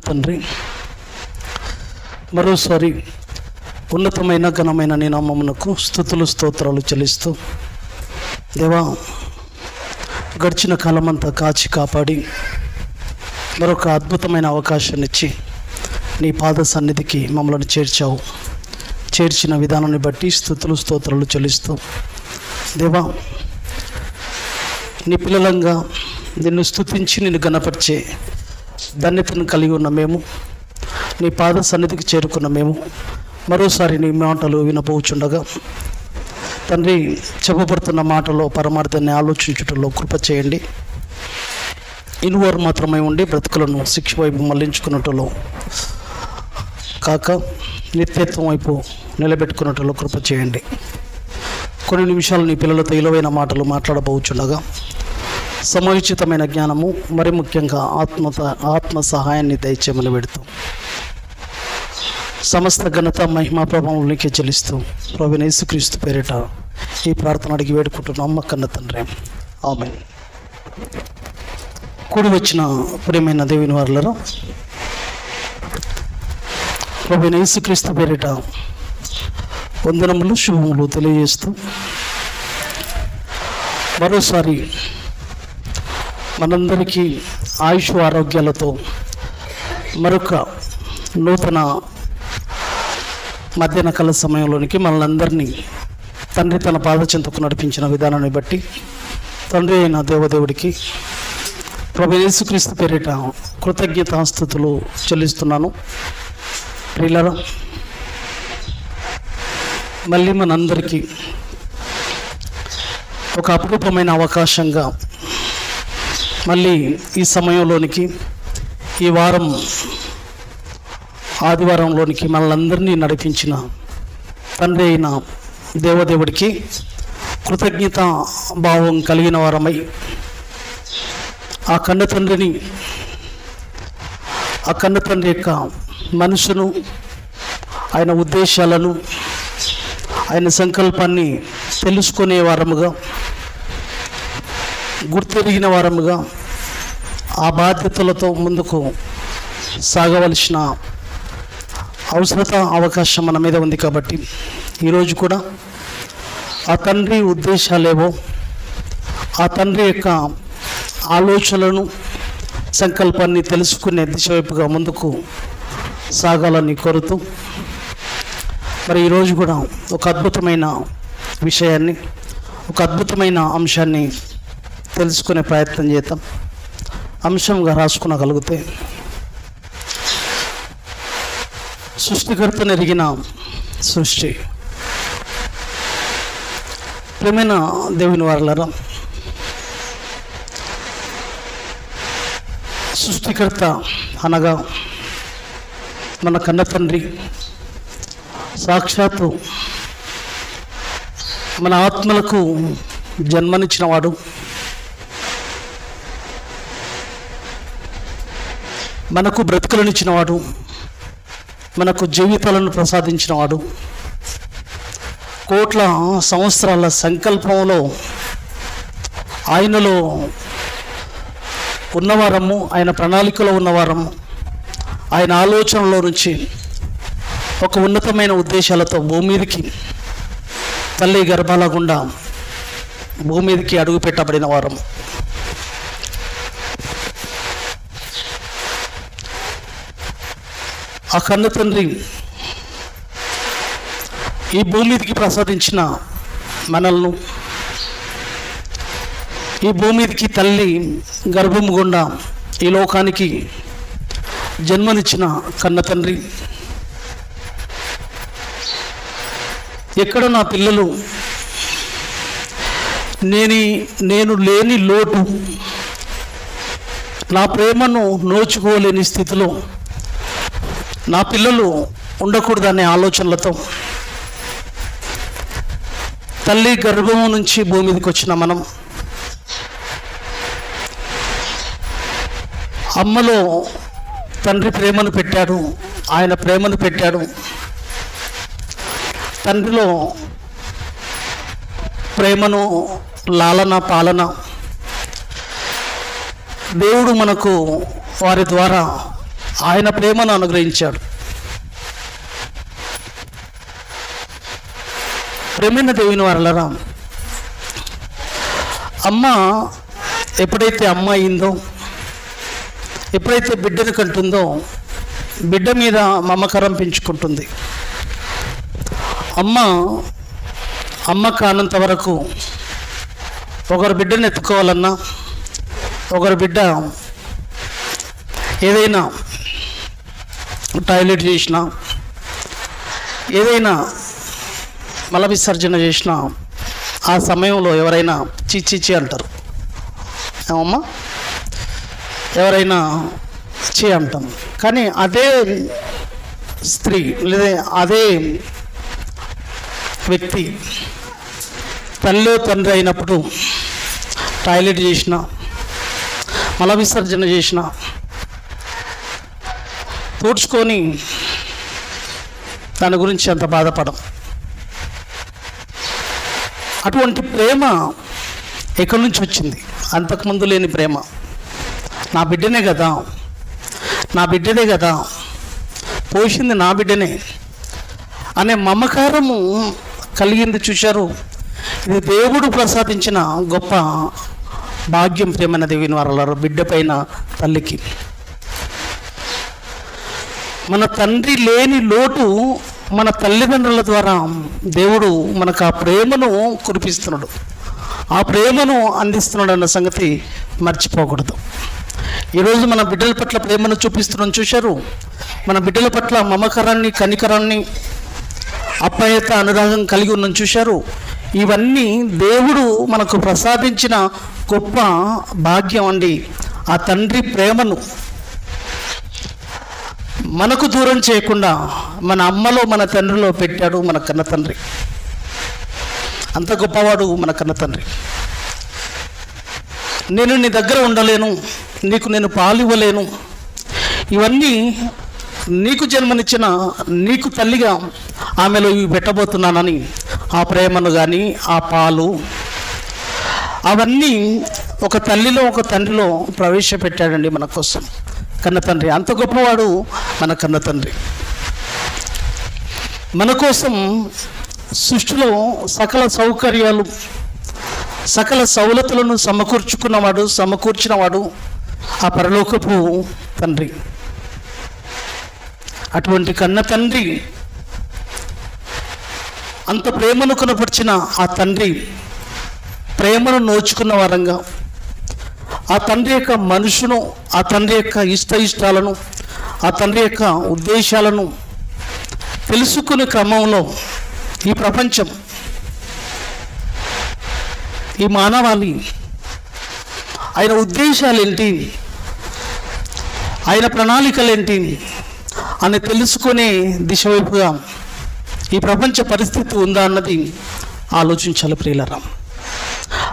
తండ్రి, మరోసారి ఉన్నతమైన ఘనమైన నీ నామమునకు స్తుతులు స్తోత్రాలు చెల్లిస్తూ, దేవా గడిచిన కాలమంతా కాచి కాపాడి మరొక అద్భుతమైన అవకాశాన్ని ఇచ్చి నీ పాద సన్నిధికి మమ్మల్ని చేర్చావు. చేర్చిన విధానాన్ని బట్టి స్తుతులు స్తోత్రాలు చెల్లిస్తూ, దేవా నీ పిల్లలంగా నిన్ను స్తుతించి నిన్ను గణపరిచే ధన్యతను కలిగి ఉన్న మేము, నీ పాద సన్నిధికి చేరుకున్న మేము మరోసారి నీ మాటలు వినపోచుండగా తండ్రి, చెప్పబడుతున్న మాటలో పరమార్థాన్ని ఆలోచించుటలో కృప చేయండి. ఇనువారు మాత్రమే ఉండి బ్రతుకులను శిక్ష వైపు మళ్లించుకున్నట్లో కాక నిత్యత్వం వైపు నిలబెట్టుకున్నట్లో కృప చేయండి. కొన్ని నిమిషాలు నీ పిల్లలతో విలువైన మాటలు మాట్లాడబోచుండగా సమయోచితమైన జ్ఞానము, మరి ముఖ్యంగా ఆత్మ సహాయాన్ని దయచేయమని పెడుతూ సమస్త ఘనత మహిమా ప్రభావం నీకే చెల్లిస్తూ ప్రభువైన యేసుక్రీస్తు పేరిట ఈ ప్రార్థన అడిగి వేడుకుంటున్నాం మా కన్న తండ్రి, ఆమేన్. కూడి వచ్చిన ప్రియమైన దేవుని వారలారా, ప్రభువైన యేసుక్రీస్తు పేరిట వందనములు శుభములు తెలియజేస్తూ మరోసారి మనందరికీ ఆయుష్ ఆరోగ్యాలతో మరొక నూతన మధ్యాహ్న కాల సమయంలోనికి మనందరినీ తండ్రి తన పాదచెంతకు నడిపించిన విధానాన్ని బట్టి తండ్రి అయిన దేవదేవుడికి ప్రభువైన యేసుక్రీస్తు పేరిట కృతజ్ఞతాస్తుతులు చెల్లిస్తున్నాను. ప్రియులారా, మళ్ళీ మనందరికీ ఒక అపురూపమైన అవకాశంగా మళ్ళీ ఈ సమయంలోనికి, ఈ వారం ఆదివారంలోనికి మనల్ని నడిపించిన తండ్రి అయిన దేవదేవుడికి కృతజ్ఞత భావం కలిగిన వారమై ఆ కన్న తండ్రి యొక్క మనసును, ఆయన ఉద్దేశాలను, ఆయన సంకల్పాన్ని తెలుసుకునే వారముగా, గుర్తెరిగిన వారముగా ఆ బాధ్యతలతో ముందుకు సాగవలసిన అవకాశం మన మీద ఉంది. కాబట్టి ఈరోజు కూడా ఆ తండ్రి ఉద్దేశాలేవో, ఆ తండ్రి యొక్క ఆలోచనలను, సంకల్పాన్ని తెలుసుకునే దిశ వైపుగా ముందుకు సాగాలని కోరుతూ, మరి ఈరోజు కూడా ఒక అద్భుతమైన విషయాన్ని, ఒక అద్భుతమైన అంశాన్ని తెలుసుకునే ప్రయత్నం చేద్దాం. అంశంగా రాసుకునగలిగితే, సృష్టికర్తను ఎరిగిన సృష్టి. ప్రియమైన దేవుని వారలారా, సృష్టికర్త అనగా మన కన్న తండ్రి, సాక్షాత్తు మన ఆత్మలకు జన్మనిచ్చినవాడు, మనకు బ్రతుకులనిచ్చినవాడు, మనకు జీవితాలను ప్రసాదించినవాడు, కోట్ల సంవత్సరాల సంకల్పంలో ఆయనలో ఉన్నవారము, ఆయన ప్రణాళికలో ఉన్నవారము, ఆయన ఆలోచనలో నుంచి ఒక ఉన్నతమైన ఉద్దేశాలతో భూమి మీదకి, తల్లి గర్భాల గుండా భూమి మీదకి అడుగు పెట్టబడిన వారము. ఆ కన్న తండ్రి ఈ భూమి మీదకి ప్రసాదించిన మనల్ని, ఈ భూమి మీదకి తల్లి గర్భం గుండా ఈ లోకానికి జన్మనిచ్చిన కన్న తండ్రి, ఎక్కడ నా పిల్లలు నేను లేని లోటు, నా ప్రేమను నోచుకోలేని స్థితిలో నా పిల్లలు ఉండకూడదనే ఆలోచనలతో తల్లి గర్భం నుంచి భూమి మీదకి వచ్చిన మనం, అమ్మలో తండ్రి ప్రేమను పెట్టాడు, ఆయన ప్రేమను పెట్టాడు. తండ్రిలో ప్రేమను, లాలన, పాలన దేవుడు మనకు వారి ద్వారా ఆయన ప్రేమను అనుగ్రహించాడు. ప్రేమైన దేవుని వారలారా, అమ్మ ఎప్పుడైతే అమ్మ అయిందో, ఎప్పుడైతే బిడ్డను కంటుందో, బిడ్డ మీద మమకారం పెంచుకుంటుంది. అమ్మ కానంత వరకు ఒకరు బిడ్డను ఎత్తుకోవాలన్నా, ఒకరు బిడ్డ ఏదైనా టాయిలెట్ చేసినా, ఏదైనా మల విసర్జన చేసినా ఆ సమయంలో ఎవరైనా చీచి అంటారు. ఏమమ్మా, ఎవరైనా చీ అంటాం. కానీ అదే స్త్రీ లేదా అదే వ్యక్తి తల్లి తండ్రి అయినప్పుడు టాయిలెట్ చేసిన, మల విసర్జన చేసిన తూడ్చుకొని దాని గురించి అంత బాధపడం. అటువంటి ప్రేమ ఎక్కడి నుంచి వచ్చింది? అంతకుముందు లేని ప్రేమ. నా బిడ్డనే కదా, నా బిడ్డనే కదా, పోషింది నా బిడ్డనే అనే మమకారము కలిగింది. చూశారు, ఇది దేవుడు ప్రసాదించిన గొప్ప భాగ్యం. ప్రేమైన దేవుని వారలారా, బిడ్డ పైన తల్లికి మన తండ్రి లేని లోటు మన తల్లిదండ్రుల ద్వారా దేవుడు మనకు ఆ ప్రేమను కురిపిస్తున్నాడు, ఆ ప్రేమను అందిస్తున్నాడు అన్న సంగతి మర్చిపోకూడదు. ఈరోజు మన బిడ్డల పట్ల ప్రేమను చూపిస్తున్నాం. చూశారు, మన బిడ్డల పట్ల మమకారాన్ని, కనికరాన్ని, అప్యాయత, అనురాగం కలిగి ఉన్నాం. చూశారు, ఇవన్నీ దేవుడు మనకు ప్రసాదించిన గొప్ప భాగ్యం అండి. ఆ తండ్రి ప్రేమను మనకు దూరం చేయకుండా మన అమ్మలో, మన తండ్రిలో పెట్టాడు మన కన్న తండ్రి. అంత గొప్పవాడు మన కన్న తండ్రి. నేను నీ దగ్గర ఉండలేను, నీకు నేను పాలు ఇవ్వలేను, ఇవన్నీ నీకు జన్మనిచ్చిన నీకు తల్లిగా ఆమెలో ఇవి పెట్టబోతున్నానని ఆ ప్రేమను కానీ, ఆ పాలు, అవన్నీ ఒక తల్లిలో, ఒక తండ్రిలో ప్రవేశపెట్టాడండి మన కోసం కన్న తండ్రి. అంత గొప్పవాడు మన కన్న తండ్రి. మన కోసం సృష్టిలో సకల సౌకర్యాలు, సకల సౌలతులను సమకూర్చినవాడు ఆ పరలోకపు తండ్రి. అటువంటి కన్న తండ్రి, అంత ప్రేమను కనపరిచిన ఆ తండ్రి ప్రేమను నోచుకున్న వారంగా, ఆ తండ్రి యొక్క మనసును, ఆ తండ్రి యొక్క ఇష్టాలను, ఆ తండ్రి యొక్క ఉద్దేశాలను తెలుసుకునే క్రమంలో ఈ ప్రపంచం, ఈ మానవాళి, ఆయన ఉద్దేశాలేంటి, ఆయన ప్రణాళికలేంటి అని తెలుసుకునే దిశ వైపుగా ఈ ప్రపంచ పరిస్థితి ఉందా అన్నది ఆలోచించాలి ప్రియులారా.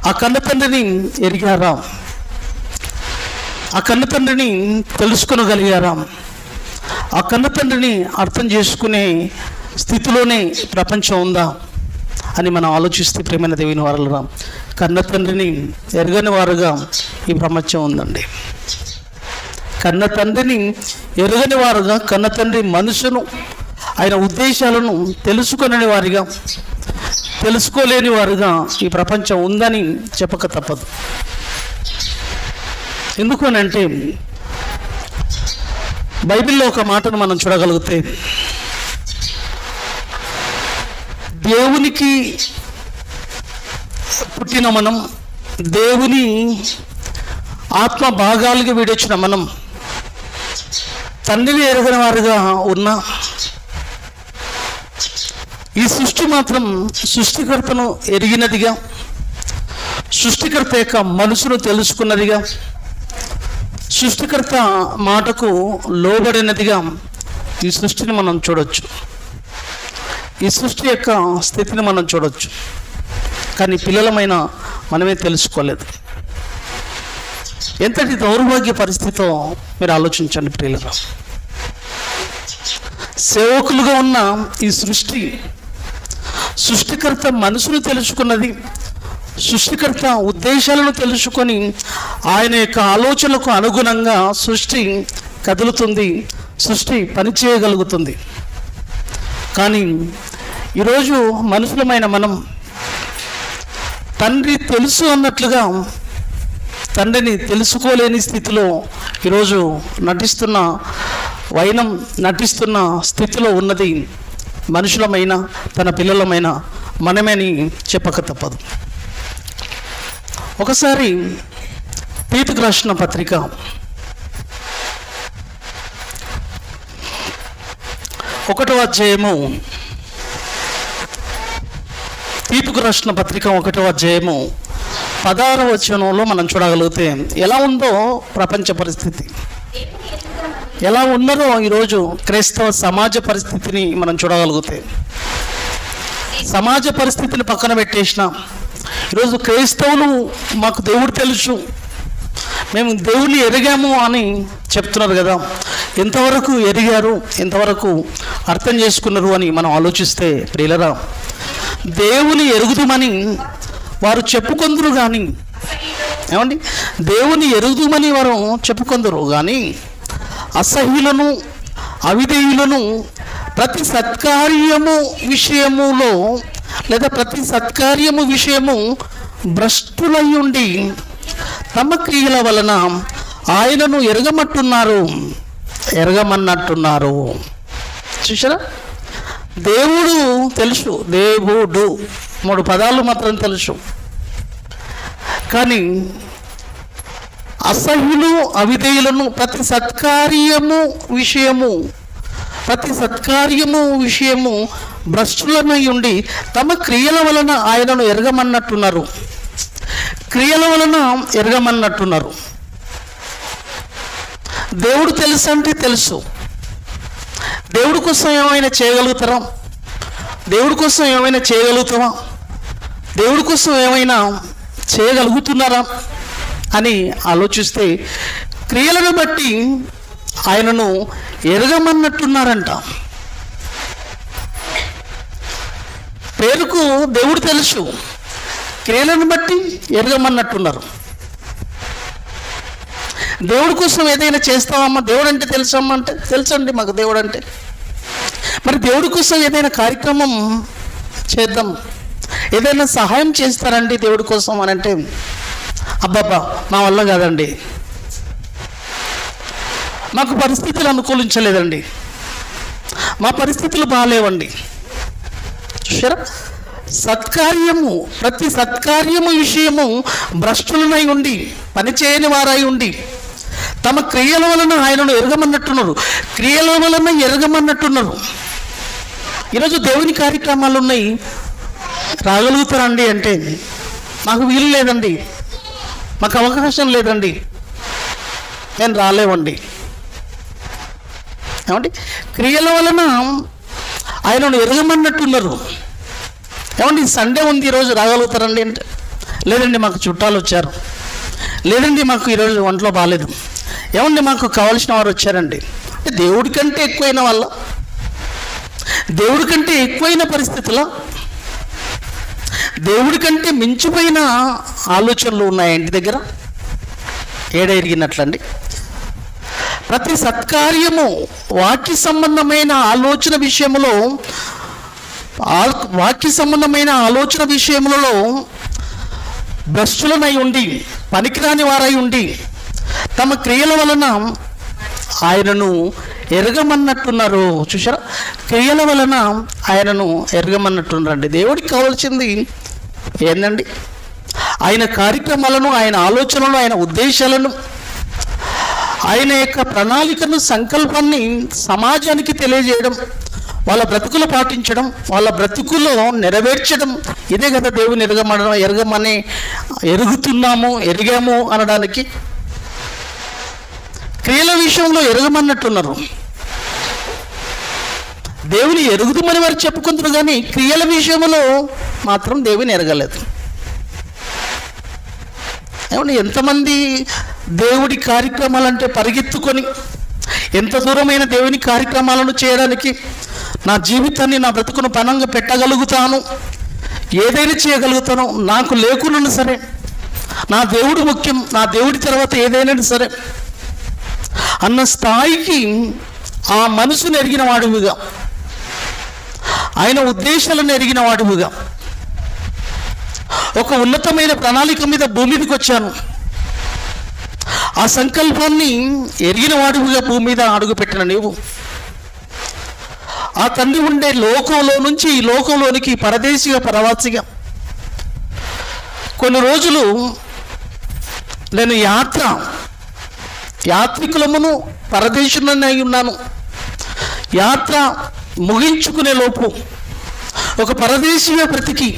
ఆ కన్న తండ్రిని ఎరిగారా? ఆ కన్న తండ్రిని తెలుసుకొనగలిగారా? ఆ కన్న తండ్రిని అర్థం చేసుకునే స్థితిలోనే ప్రపంచం ఉందా అని మనం ఆలోచిస్తే ప్రేమైన దేవుని వారలారా, కన్న తండ్రిని ఎరగని వారుగా ఈ ప్రపంచం ఉందండి. కన్న తండ్రిని ఎరగని వారుగా, కన్న తండ్రి మనసును, ఆయన ఉద్దేశాలను తెలుసుకొనని వారిగా, తెలుసుకోలేని వారుగా ఈ ప్రపంచం ఉందని చెప్పక తప్పదు. ఎందుకు అని అంటే, బైబిల్లో ఒక మాటను మనం చూడగలిగితే, దేవునికి పుట్టిన మనం, దేవుని ఆత్మ భాగాలుగా విడొచ్చిన మనం, తండ్రిని ఎరగని వారుగా ఉన్న ఈ సృష్టి మాత్రం సృష్టికర్తను ఎరిగినదిగా, సృష్టికర్త యొక్క మనసును తెలుసుకున్నదిగా, సృష్టికర్త మాటకు లోబడినదిగా ఈ సృష్టిని మనం చూడొచ్చు. ఈ సృష్టి యొక్క స్థితిని మనం చూడొచ్చు. కానీ పిల్లలమైన మనమే తెలుసుకోలేదు. ఎంతటి దౌర్భాగ్య పరిస్థితితో మీరు ఆలోచించండి ప్రియులారా. సేవకులుగా ఉన్న ఈ సృష్టికర్త మనసును తెలుసుకున్నది, సృష్టికర్త ఉద్దేశాలను తెలుసుకొని ఆయన యొక్క ఆలోచనలకు అనుగుణంగా సృష్టి కదులుతుంది, సృష్టి పనిచేయగలుగుతుంది. కానీ ఈరోజు మనుషులమైన మనం తండ్రి తెలుసు అన్నట్లుగా తండ్రిని తెలుసుకోలేని స్థితిలో ఈరోజు నటిస్తున్న స్థితిలో ఉన్నది మనుషులమైన తన పిల్లలమైన మనమని చెప్పక తప్పదు. ఒకసారి తీతుకు రాసిన పత్రిక 1వ అధ్యాయము, తీతుకు రాసిన పత్రిక 1వ అధ్యాయము 16వ వచనంలో మనం చూడగలిగితే ఎలా ఉందో ప్రపంచ పరిస్థితి, ఎలా ఉన్నారో ఈరోజు క్రైస్తవ సమాజ పరిస్థితిని మనం చూడగలిగితే, సమాజ పరిస్థితిని పక్కన పెట్టేసిన ఈరోజు క్రైస్తవులు మాకు దేవుడు తెలుసు, మేము దేవుడిని ఎరిగాము అని చెప్తున్నారు కదా. ఎంతవరకు ఎరిగారు, ఎంతవరకు అర్థం చేసుకున్నారు అని మనం ఆలోచిస్తే ప్రియులరా, దేవుని ఎరుగుదుమని వారు చెప్పుకొందురు కానీ, ఏమండి, దేవుని ఎరుగుదుమని వారు చెప్పుకొందురు కానీ అసహ్యులను అవిధేయులను ప్రతి సత్కార్యము విషయములో లేదా ప్రతి సత్కార్యము విషయము భ్రష్టులై ఉండి తమ క్రియల వలన ఆయనను ఎరగమన్నట్టున్నారు. చూసారా, దేవుడు తెలుసు, దేవుడు 3 పదాలు మాత్రం తెలుసు. కానీ అసహ్యులు అవిధేయులను ప్రతి సత్కార్యము విషయము భ్రష్టులనై ఉండి తమ క్రియల వలన ఆయనను ఎరగమన్నట్టున్నారు. దేవుడు తెలుసు అంటే తెలుసు. దేవుడి కోసం ఏమైనా చేయగలుగుతారా? దేవుడి కోసం ఏమైనా చేయగలుగుతామా? దేవుడి కోసం ఏమైనా చేయగలుగుతున్నారా అని ఆలోచిస్తే క్రియలను బట్టి ఆయనను ఎరగమన్నట్టున్నారంట. పేరుకు దేవుడు తెలుసు, క్రియలను బట్టి ఎరగమన్నట్టున్నారు. దేవుడి కోసం ఏదైనా చేస్తామమ్మా, దేవుడు అంటే తెలుసమ్మా అంటే తెలుసండి మాకు దేవుడు అంటే. మరి దేవుడి కోసం ఏదైనా కార్యక్రమం చేద్దాం, ఏదైనా సహాయం చేస్తారండి దేవుడి కోసం అని అంటే అబ్బాబ్బా మా వల్ల కాదండి, మాకు పరిస్థితులు అనుకూలించలేదండి, మా పరిస్థితులు బాగాలేవండి. చూసారా, ప్రతి సత్కార్యము విషయము భ్రష్టులనై ఉండి పనిచేయని వారై ఉండి తమ క్రియల వలన ఆయనను ఎరగమన్నట్టున్నారు. ఈరోజు దేవుని కార్యక్రమాలు ఉన్నాయి, రాగలుగుతారండి అంటే మాకు వీలు లేదండి, మాకు అవకాశం లేదండి, నేను రాలేవండి. ఏమండి, క్రియల వలన ఆయనను ఎరగమన్నట్టున్నారు. ఏమండి, సండే ఉంది ఈరోజు రాగలుగుతారండి అంటే లేదండి మాకు చుట్టాలు వచ్చారు, లేదండి మాకు ఈరోజు ఒంట్లో బాగాలేదు, ఏమండి మాకు కావాల్సిన వారు వచ్చారండి. దేవుడి కంటే ఎక్కువైన వాళ్ళ, దేవుడి కంటే ఎక్కువైన పరిస్థితుల, దేవుడి కంటే మించిపోయిన ఆలోచనలు ఉన్నాయి ఇంటి దగ్గర. ఎరిగినట్లండి ప్రతి సత్కార్యము వాక్య సంబంధమైన ఆలోచన విషయములలో భ్రష్టులనై ఉండి పనికిరాని వారై ఉండి తమ క్రియల వలన ఆయనను ఎరగమన్నట్టున్నారు. చూసారా, క్రియల వలన ఆయనను ఎరగమన్నట్టున్నారండి. దేవుడికి కావాల్సింది ఏందండి? ఆయన కార్యక్రమాలను, ఆయన ఆలోచనలను, ఆయన ఉద్దేశాలను, ఆయన యొక్క ప్రణాళికను, సంకల్పాన్ని సమాజానికి తెలియజేయడం, వాళ్ళ బ్రతుకులు పాటించడం, వాళ్ళ బ్రతుకుల్లో నెరవేర్చడం, ఇదే కదా దేవుని ఎరిగాము అనడానికి. క్రియల విషయంలో ఎరగమన్నట్టున్నారు. దేవుని ఎరుగుదమని వారు చెప్పుకుంటారు కానీ క్రియల విషయంలో మాత్రం దేవుని ఎరగలేదు. ఏమంటే ఎంతమంది దేవుడి కార్యక్రమాలంటే పరిగెత్తుకొని ఎంత దూరమైన దేవుని కార్యక్రమాలను చేయడానికి నా జీవితాన్ని, నా బ్రతుకును పణంగా పెట్టగలుగుతాను, ఏదైనా చేయగలుగుతాను, నాకు లేకున్నా సరే నా దేవుడు ముఖ్యం, నా దేవుడి తర్వాత ఏదైనా సరే అన్న స్థాయికి ఆ మనసును ఎరిగిన వాడువుగా, ఆయన ఉద్దేశాలను ఎరిగిన వాడువుగా, ఒక ఉన్నతమైన ప్రణాళిక మీద భూమి మీదకి వచ్చాను, ఆ సంకల్పాన్ని ఎరిగిన వాడువుగా భూమి మీద అడుగుపెట్టిన నీవు ఆ తండ్రి ఉండే లోకంలో నుంచి ఈ లోకంలోనికి పరదేశిగా పరవాసిగా కొన్ని రోజులు నేను యాత్రికులమును పరదేశులనై ఉన్నాను. యాత్ర ముగించుకునే లోపు ఒక పరదేశిగా బ్రతికి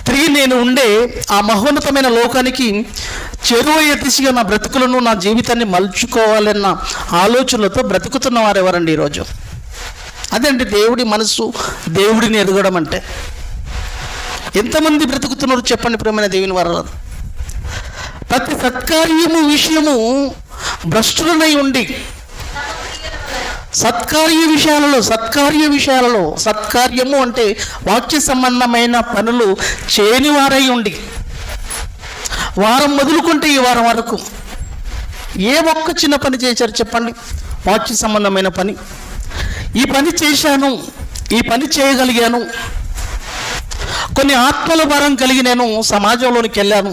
తిరిగి నేను ఉండే ఆ మహోన్నతమైన లోకానికి చేరువయ్యే దిశగా నా బ్రతుకులను, నా జీవితాన్ని మలుచుకోవాలన్న ఆలోచనలతో బ్రతుకుతున్న వారు ఎవరండి ఈరోజు? అదండి దేవుడి మనసు, దేవుడిని ఎరగడం అంటే. ఎంతమంది బ్రతుకుతున్నారు చెప్పండి ప్రియమైన దేవుని వారు? ప్రతి సత్కార్యము విషయము భ్రష్టులనై ఉండి, సత్కార్య విషయాలలో సత్కార్యము అంటే వాక్య సంబంధమైన పనులు చేయని వారై ఉండి, వారం మొదలుకుంటే ఈ వారం వరకు ఏ ఒక్క చిన్న పని చేశారు చెప్పండి? వాక్య సంబంధమైన పని. ఈ పని చేశాను, ఈ పని చేయగలిగాను, కొన్ని ఆత్మల భారం కలిగి నేను సమాజంలోనికి వెళ్ళాను,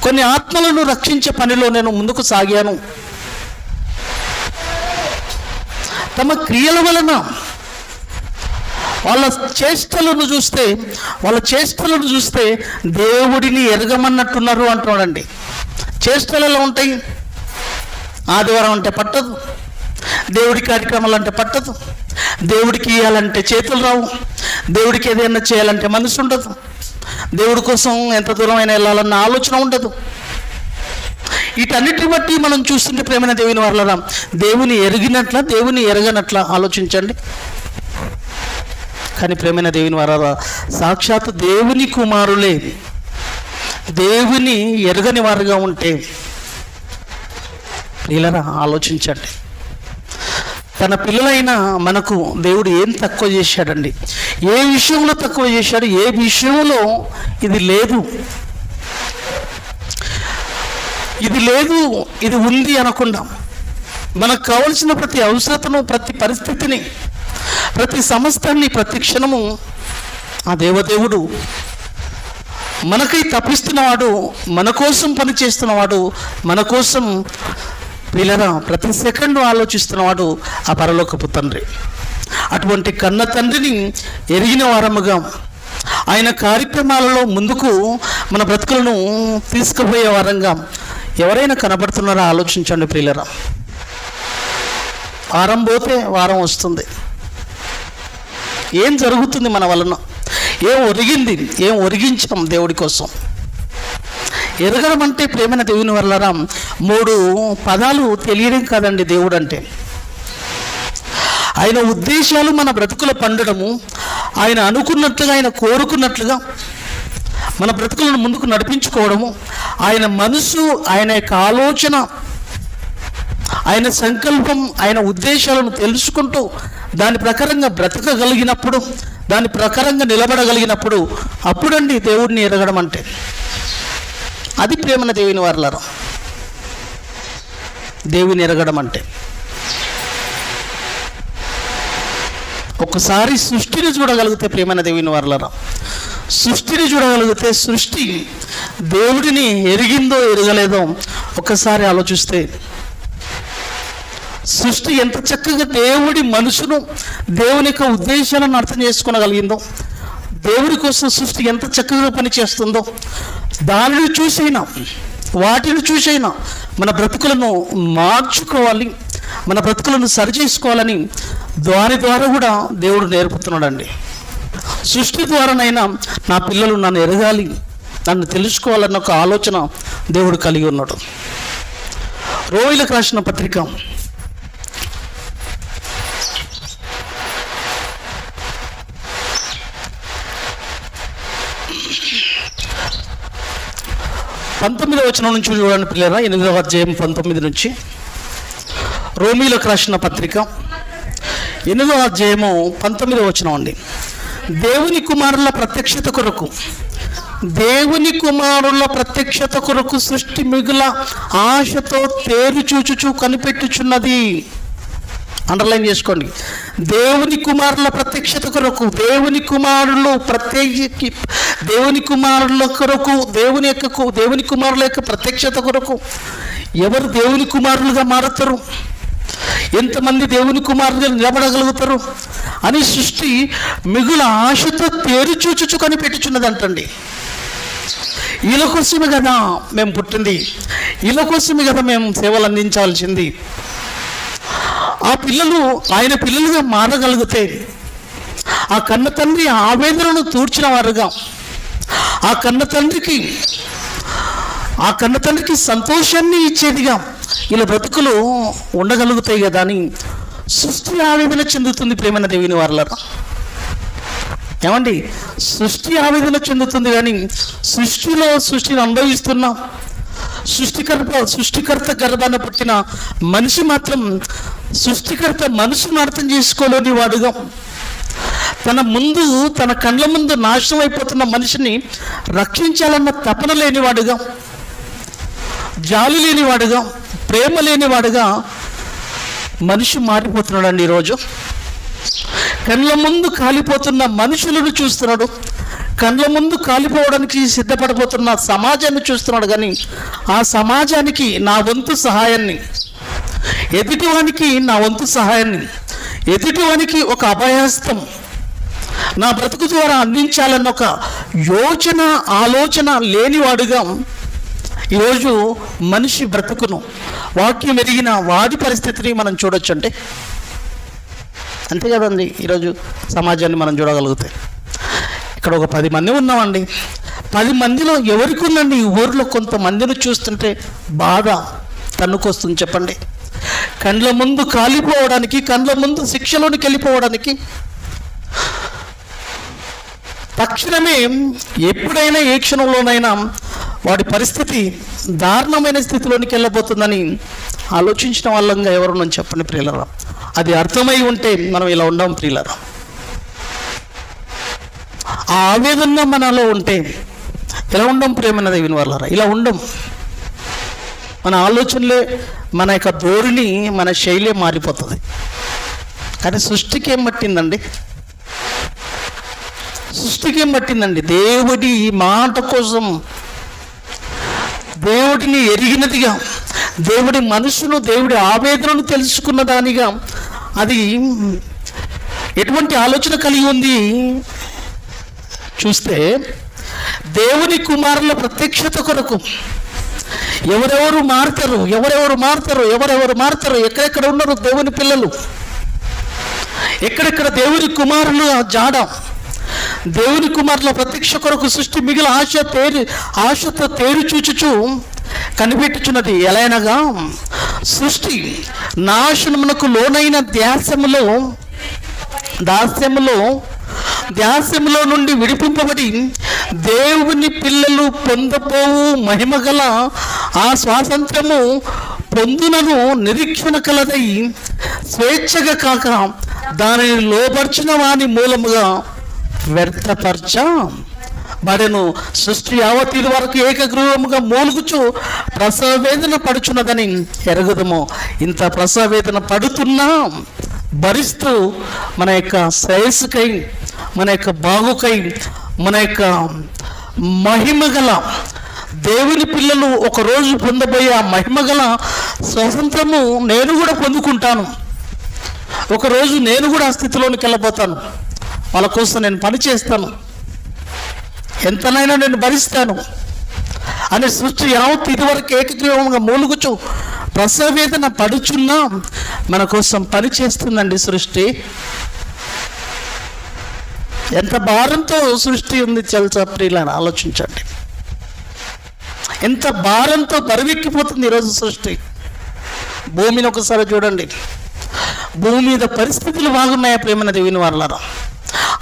కొన్ని ఆత్మలను రక్షించే పనిలో నేను ముందుకు సాగాను. తమ క్రియల వలన వాళ్ళ చేష్టలను చూస్తే దేవుడిని ఎరగమన్నట్టున్నారు అంటున్నాడండి. చేష్టలు ఎలా ఉంటాయి? ఆదివారం అంటే పట్టదు, దేవుడి కార్యక్రమాలు అంటే పట్టదు, దేవుడికి ఇవ్వాలంటే చేతులు రావు, దేవుడికి ఏదైనా చేయాలంటే మనసు ఉండదు, దేవుడి కోసం ఎంత దూరమైనా వెళ్ళాలన్న ఆలోచన ఉండదు. వీటన్నిటిని బట్టి మనం చూస్తుంటే ప్రేమైన దేవుని వారలారా, దేవుని ఎరిగినట్ల దేవుని ఎరగనట్ల ఆలోచించండి. కానీ ప్రేమైన దేవుని వారలారా, సాక్షాత్ దేవుని కుమారులే దేవుని ఎరగని వారుగా ఉంటే ప్రియులారా ఆలోచించండి. తన పిల్లలైన మనకు దేవుడు ఏం తక్కువ చేశాడండి? ఏ విషయంలో తక్కువ చేశాడు? ఏ విషయంలో ఇది లేదు ఇది ఉంది అనకుండా మనకు కావలసిన ప్రతి అవసరతను, ప్రతి పరిస్థితిని, ప్రతి సమస్తాన్ని, ప్రతి క్షణము ఆ దేవదేవుడు మనకై తప్పిస్తున్నవాడు, మన కోసం పనిచేస్తున్నవాడు, మన కోసం పిల్లరా ప్రతి సెకండు ఆలోచిస్తున్నవాడు ఆ పరలోకపు తండ్రి. అటువంటి కన్న తండ్రిని ఎరిగిన వారముగా ఆయన కార్యక్రమాలలో ముందుకు మన బ్రతుకులను తీసుకుపోయే వారంగా ఎవరైనా కనబడుతున్నారా? ఆలోచించండి ప్రియులరా. వారం పోతే వారం వస్తుంది. ఏం జరుగుతుంది మన వలన? ఏం ఒరిగించాం దేవుడి కోసం? ఎరగడం అంటే ప్రేమైన దేవుని వల్లరా 3 పదాలు తెలియడం కాదండి. దేవుడు అంటే ఆయన ఉద్దేశాలు మన బ్రతుకుల పండడము, ఆయన అనుకున్నట్లుగా, ఆయన కోరుకున్నట్లుగా మన బ్రతుకులను ముందుకు నడిపించుకోవడము, ఆయన మనసు, ఆయన యొక్క ఆలోచన, ఆయన సంకల్పం, ఆయన ఉద్దేశాలను తెలుసుకుంటూ దాని ప్రకారంగా బ్రతకగలిగినప్పుడు, దాని ప్రకారంగా నిలబడగలిగినప్పుడు అప్పుడండి దేవుడిని ఎరగడం అంటే. అది ప్రేమన దేవుని వారలారా, దేవుని ఎరగడం అంటే. ఒక్కసారి సృష్టిని చూడగలిగితే ప్రేమన దేవుని వారలారా, సృష్టిని చూడగలిగితే సృష్టి దేవుడిని ఎరిగిందో ఎరగలేదో ఒక్కసారి ఆలోచిస్తే, సృష్టి ఎంత చక్కగా దేవుడి మనసును, దేవుని యొక్క ఉద్దేశాలను అర్థం చేసుకోగలిగిందో, దేవుడి కోసం సృష్టి ఎంత చక్కగా పనిచేస్తుందో, దానిని చూసైనా, వాటిని చూసైనా మన బ్రతుకులను మార్చుకోవాలి, మన బ్రతుకులను సరిచేసుకోవాలని దాని ద్వారా కూడా దేవుడు నేర్పుతున్నాడండి. సృష్టి ద్వారానైనా నా పిల్లలు నన్ను ఎరగాలి, నన్ను తెలుసుకోవాలన్న ఒక ఆలోచన దేవుడు కలిగి ఉన్నాడు. రోమిలకు రాసిన పత్రిక 19వ వచనం నుంచి చూడండి పిల్లరా. 8వ అధ్యాయం 19 నుంచి. రోమీలకు రాసిన పత్రిక 8వ అధ్యాయము 19వ వచనం అండి. దేవుని కుమారుల ప్రత్యక్షత కొరకు దేవుని కుమారుల ప్రత్యక్షత కొరకు సృష్టి మిగుల ఆశతో తేరు చూచుచూ కనిపెట్టుచున్నది. అండర్లైన్ చేసుకోండి. దేవుని కుమారుల ప్రత్యక్షత కొరకు, దేవుని కుమారుల కొరకు, దేవుని కుమారుల యొక్క ప్రత్యక్షత కొరకు ఎవరు దేవుని కుమారులుగా మారుతారు, ఎంతమంది దేవుని కుమారులుగా నిలబడగలుగుతారు అని సృష్టి మిగుల ఆశతో తేరు చూచుచు కనిపెట్టుచున్నది అంటండి. వీళ్ళ కోసమే కదా మేము పుట్టింది, వీళ్ళ కోసమే కదా మేము సేవలు అందించాల్సింది. ఆ పిల్లలు ఆయన పిల్లలుగా మారగలిగితే ఆ కన్న తండ్రి ఆవేదనను తూర్చిన వారుగా, ఆ కన్న తండ్రికి సంతోషాన్ని ఇచ్చేదిగా ఇలా బ్రతుకులు ఉండగలుగుతాయి కదా అని సృష్టి ఆవేదన చెందుతుంది. ప్రేమైన దేవుని వారలారా, ఏమండి, సృష్టి ఆవేదన చెందుతుంది. కానీ సృష్టిని అనుభవిస్తున్నాం. సృష్టికర్త గర్భాన పుట్టిన మనిషి మాత్రం సృష్టికర్త మనసును అర్థం చేసుకోలేని వాడుగా, తన కండ్ల ముందు నాశనం అయిపోతున్న మనిషిని రక్షించాలన్న తపన లేనివాడుగా, జాలి లేనివాడుగా, ప్రేమ లేనివాడుగా మనిషి మారిపోతున్నాడండి. ఈరోజు కండ్ల ముందు కాలిపోతున్న మనుషులను చూస్తున్నాడు, కండ్ల ముందు కాలిపోవడానికి సిద్ధపడిపోతున్న సమాజాన్ని చూస్తున్నాడు. కానీ ఆ సమాజానికి నా వంతు సహాయాన్ని, ఎదుటివానికి ఒక అభయహస్తం నా బ్రతుకు ద్వారా అందించాలన్న ఒక ఆలోచన లేనివాడుగా ఈరోజు మనిషి బ్రతుకును, వాక్యం ఎరిగిన వాడి పరిస్థితిని మనం చూడొచ్చు. అంతే కదండి. ఈరోజు సమాజాన్ని మనం చూడగలుగుతాయి. ఇక్కడ ఒక 10 మంది ఉన్నామండి. 10 మందిలో ఎవరికి ఉందండి ఈ ఊరిలో కొంతమందిని చూస్తుంటే బాధ తన్నుకొస్తుంది చెప్పండి. కండ్ల ముందు కాలిపోవడానికి, కండ్ల ముందు శిక్షలోనికి వెళ్ళిపోవడానికి తక్షణమే ఎప్పుడైనా ఏ క్షణంలోనైనా వాడి పరిస్థితి దారుణమైన స్థితిలోనికి వెళ్ళబోతుందని ఆలోచించిన వాళ్ళంగా ఎవరు చెప్పండి ప్రియులారా. అది అర్థమై ఉంటే మనం ఇలా ఉండం ప్రియులారా. ఆ ఆవేదన మనలో ఉంటే ఎలా ఉండం ప్రేమైన దేవుని వాళ్ళారా? ఇలా ఉండం. మన ఆలోచనలే, మన యొక్క ధోరణి, మన శైలి మారిపోతుంది. కానీ సృష్టికి ఏం పట్టిందండి? దేవుడి మాట కోసం, దేవుడిని ఎరిగినదిగా, దేవుడి మనసును, దేవుడి ఆవేదనను తెలుసుకున్న దానిగా అది ఎటువంటి ఆలోచన కలిగి ఉంది చూస్తే, దేవుని కుమారుల ప్రత్యక్షత కొరకు ఎవరెవరు మారుతారు, ఎక్కడెక్కడ ఉన్నారు దేవుని పిల్లలు, ఎక్కడెక్కడ దేవుని కుమారులు జాడ, దేవుని కుమారుల ప్రత్యక్ష కొరకు సృష్టి మిగిలిన ఆశతో తేరు చూచుచు కనిపెట్టుచున్నది. ఎలాగనగా సృష్టి నాశనమునకు లోనైన దాస్యములో నుండి విడిపింపబడి దేవుని పిల్లలు పొందపోవు మహిమగల ఆ స్వాతంత్రము పొందునను నిరీక్షణ కలదై స్వేచ్ఛగా కాక దానిని లోపర్చిన వాని మూలముగా వ్యర్థపరచబడెను. సృష్టి యావతీల వరకు ఏకగృహముగా మూలుగుచు ప్రసవ వేదన పడుచున్నదని ఎరుగుదము. ఇంత ప్రసవ వేదన పడుతున్నా భరిస్తూ మన యొక్క శ్రేయస్సుకై, మన యొక్క బాగుకై, మన యొక్క మహిమగల దేవుని పిల్లలు ఒకరోజు పొందబోయే ఆ మహిమగల స్వాతంత్రము నేను కూడా పొందుకుంటాను. ఒకరోజు నేను కూడా ఆ స్థితిలోనికి వెళ్ళబోతాను. వాళ్ళ కోసం నేను పని చేస్తాను, ఎంతనైనా నేను భరిస్తాను అని సృష్టి యావత్ ఇదివరకు ఏకగ్రీవంగా మూలుగుచు ప్రసవేదన పడుచున్నా మన కోసం పని చేస్తుందండి సృష్టి. ఎంత భారంతో సృష్టి ఉంది తెలుసా ప్రియులారా? ఆలోచించండి. ఎంత భారంతో బరువెక్కిపోతుంది ఈరోజు సృష్టి. భూమిని ఒకసారి చూడండి. భూమి మీద పరిస్థితులు బాగున్నాయా ప్రేమైన దేవుని వారలారా?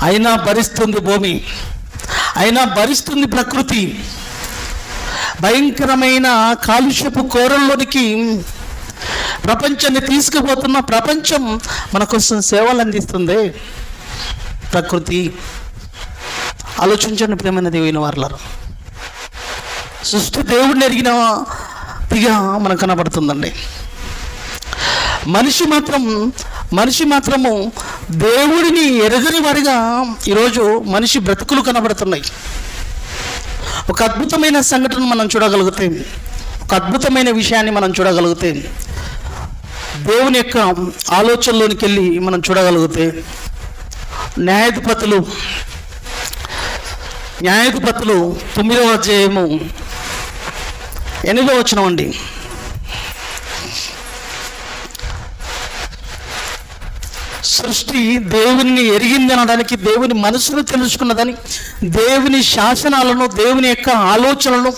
అయినా భరిస్తుంది భూమి, అయినా భరిస్తుంది ప్రకృతి. భయంకరమైన కాలుష్యపు కోరల్లోనికి ప్రపంచాన్ని తీసుకుపోతున్న ప్రపంచం మన కోసం సేవలు అందిస్తుంది ప్రకృతి. ఆలోచించండి ప్రేమైన దేవుని వారలారా. సృష్టి దేవుడిని ఎరిగినదిగా మనకు కనబడుతుందండి. మనిషి మాత్రము దేవుడిని ఎరగని వారిగా ఈరోజు మనిషి బ్రతుకులు కనబడుతున్నాయి. ఒక అద్భుతమైన సంఘటన మనం చూడగలిగితే, ఒక అద్భుతమైన విషయాన్ని మనం చూడగలిగితే, దేవుని యొక్క ఆలోచనలోనికి వెళ్ళి మనం చూడగలిగితే, న్యాయాధిపతులు 9వ అధ్యాయము 8వ వచనం అండి. సృష్టి దేవుని ఎరిగింది అనడానికి, దేవుని మనసును తెలుసుకున్నదని, దేవుని శాసనాలను, దేవుని యొక్క ఆలోచనలను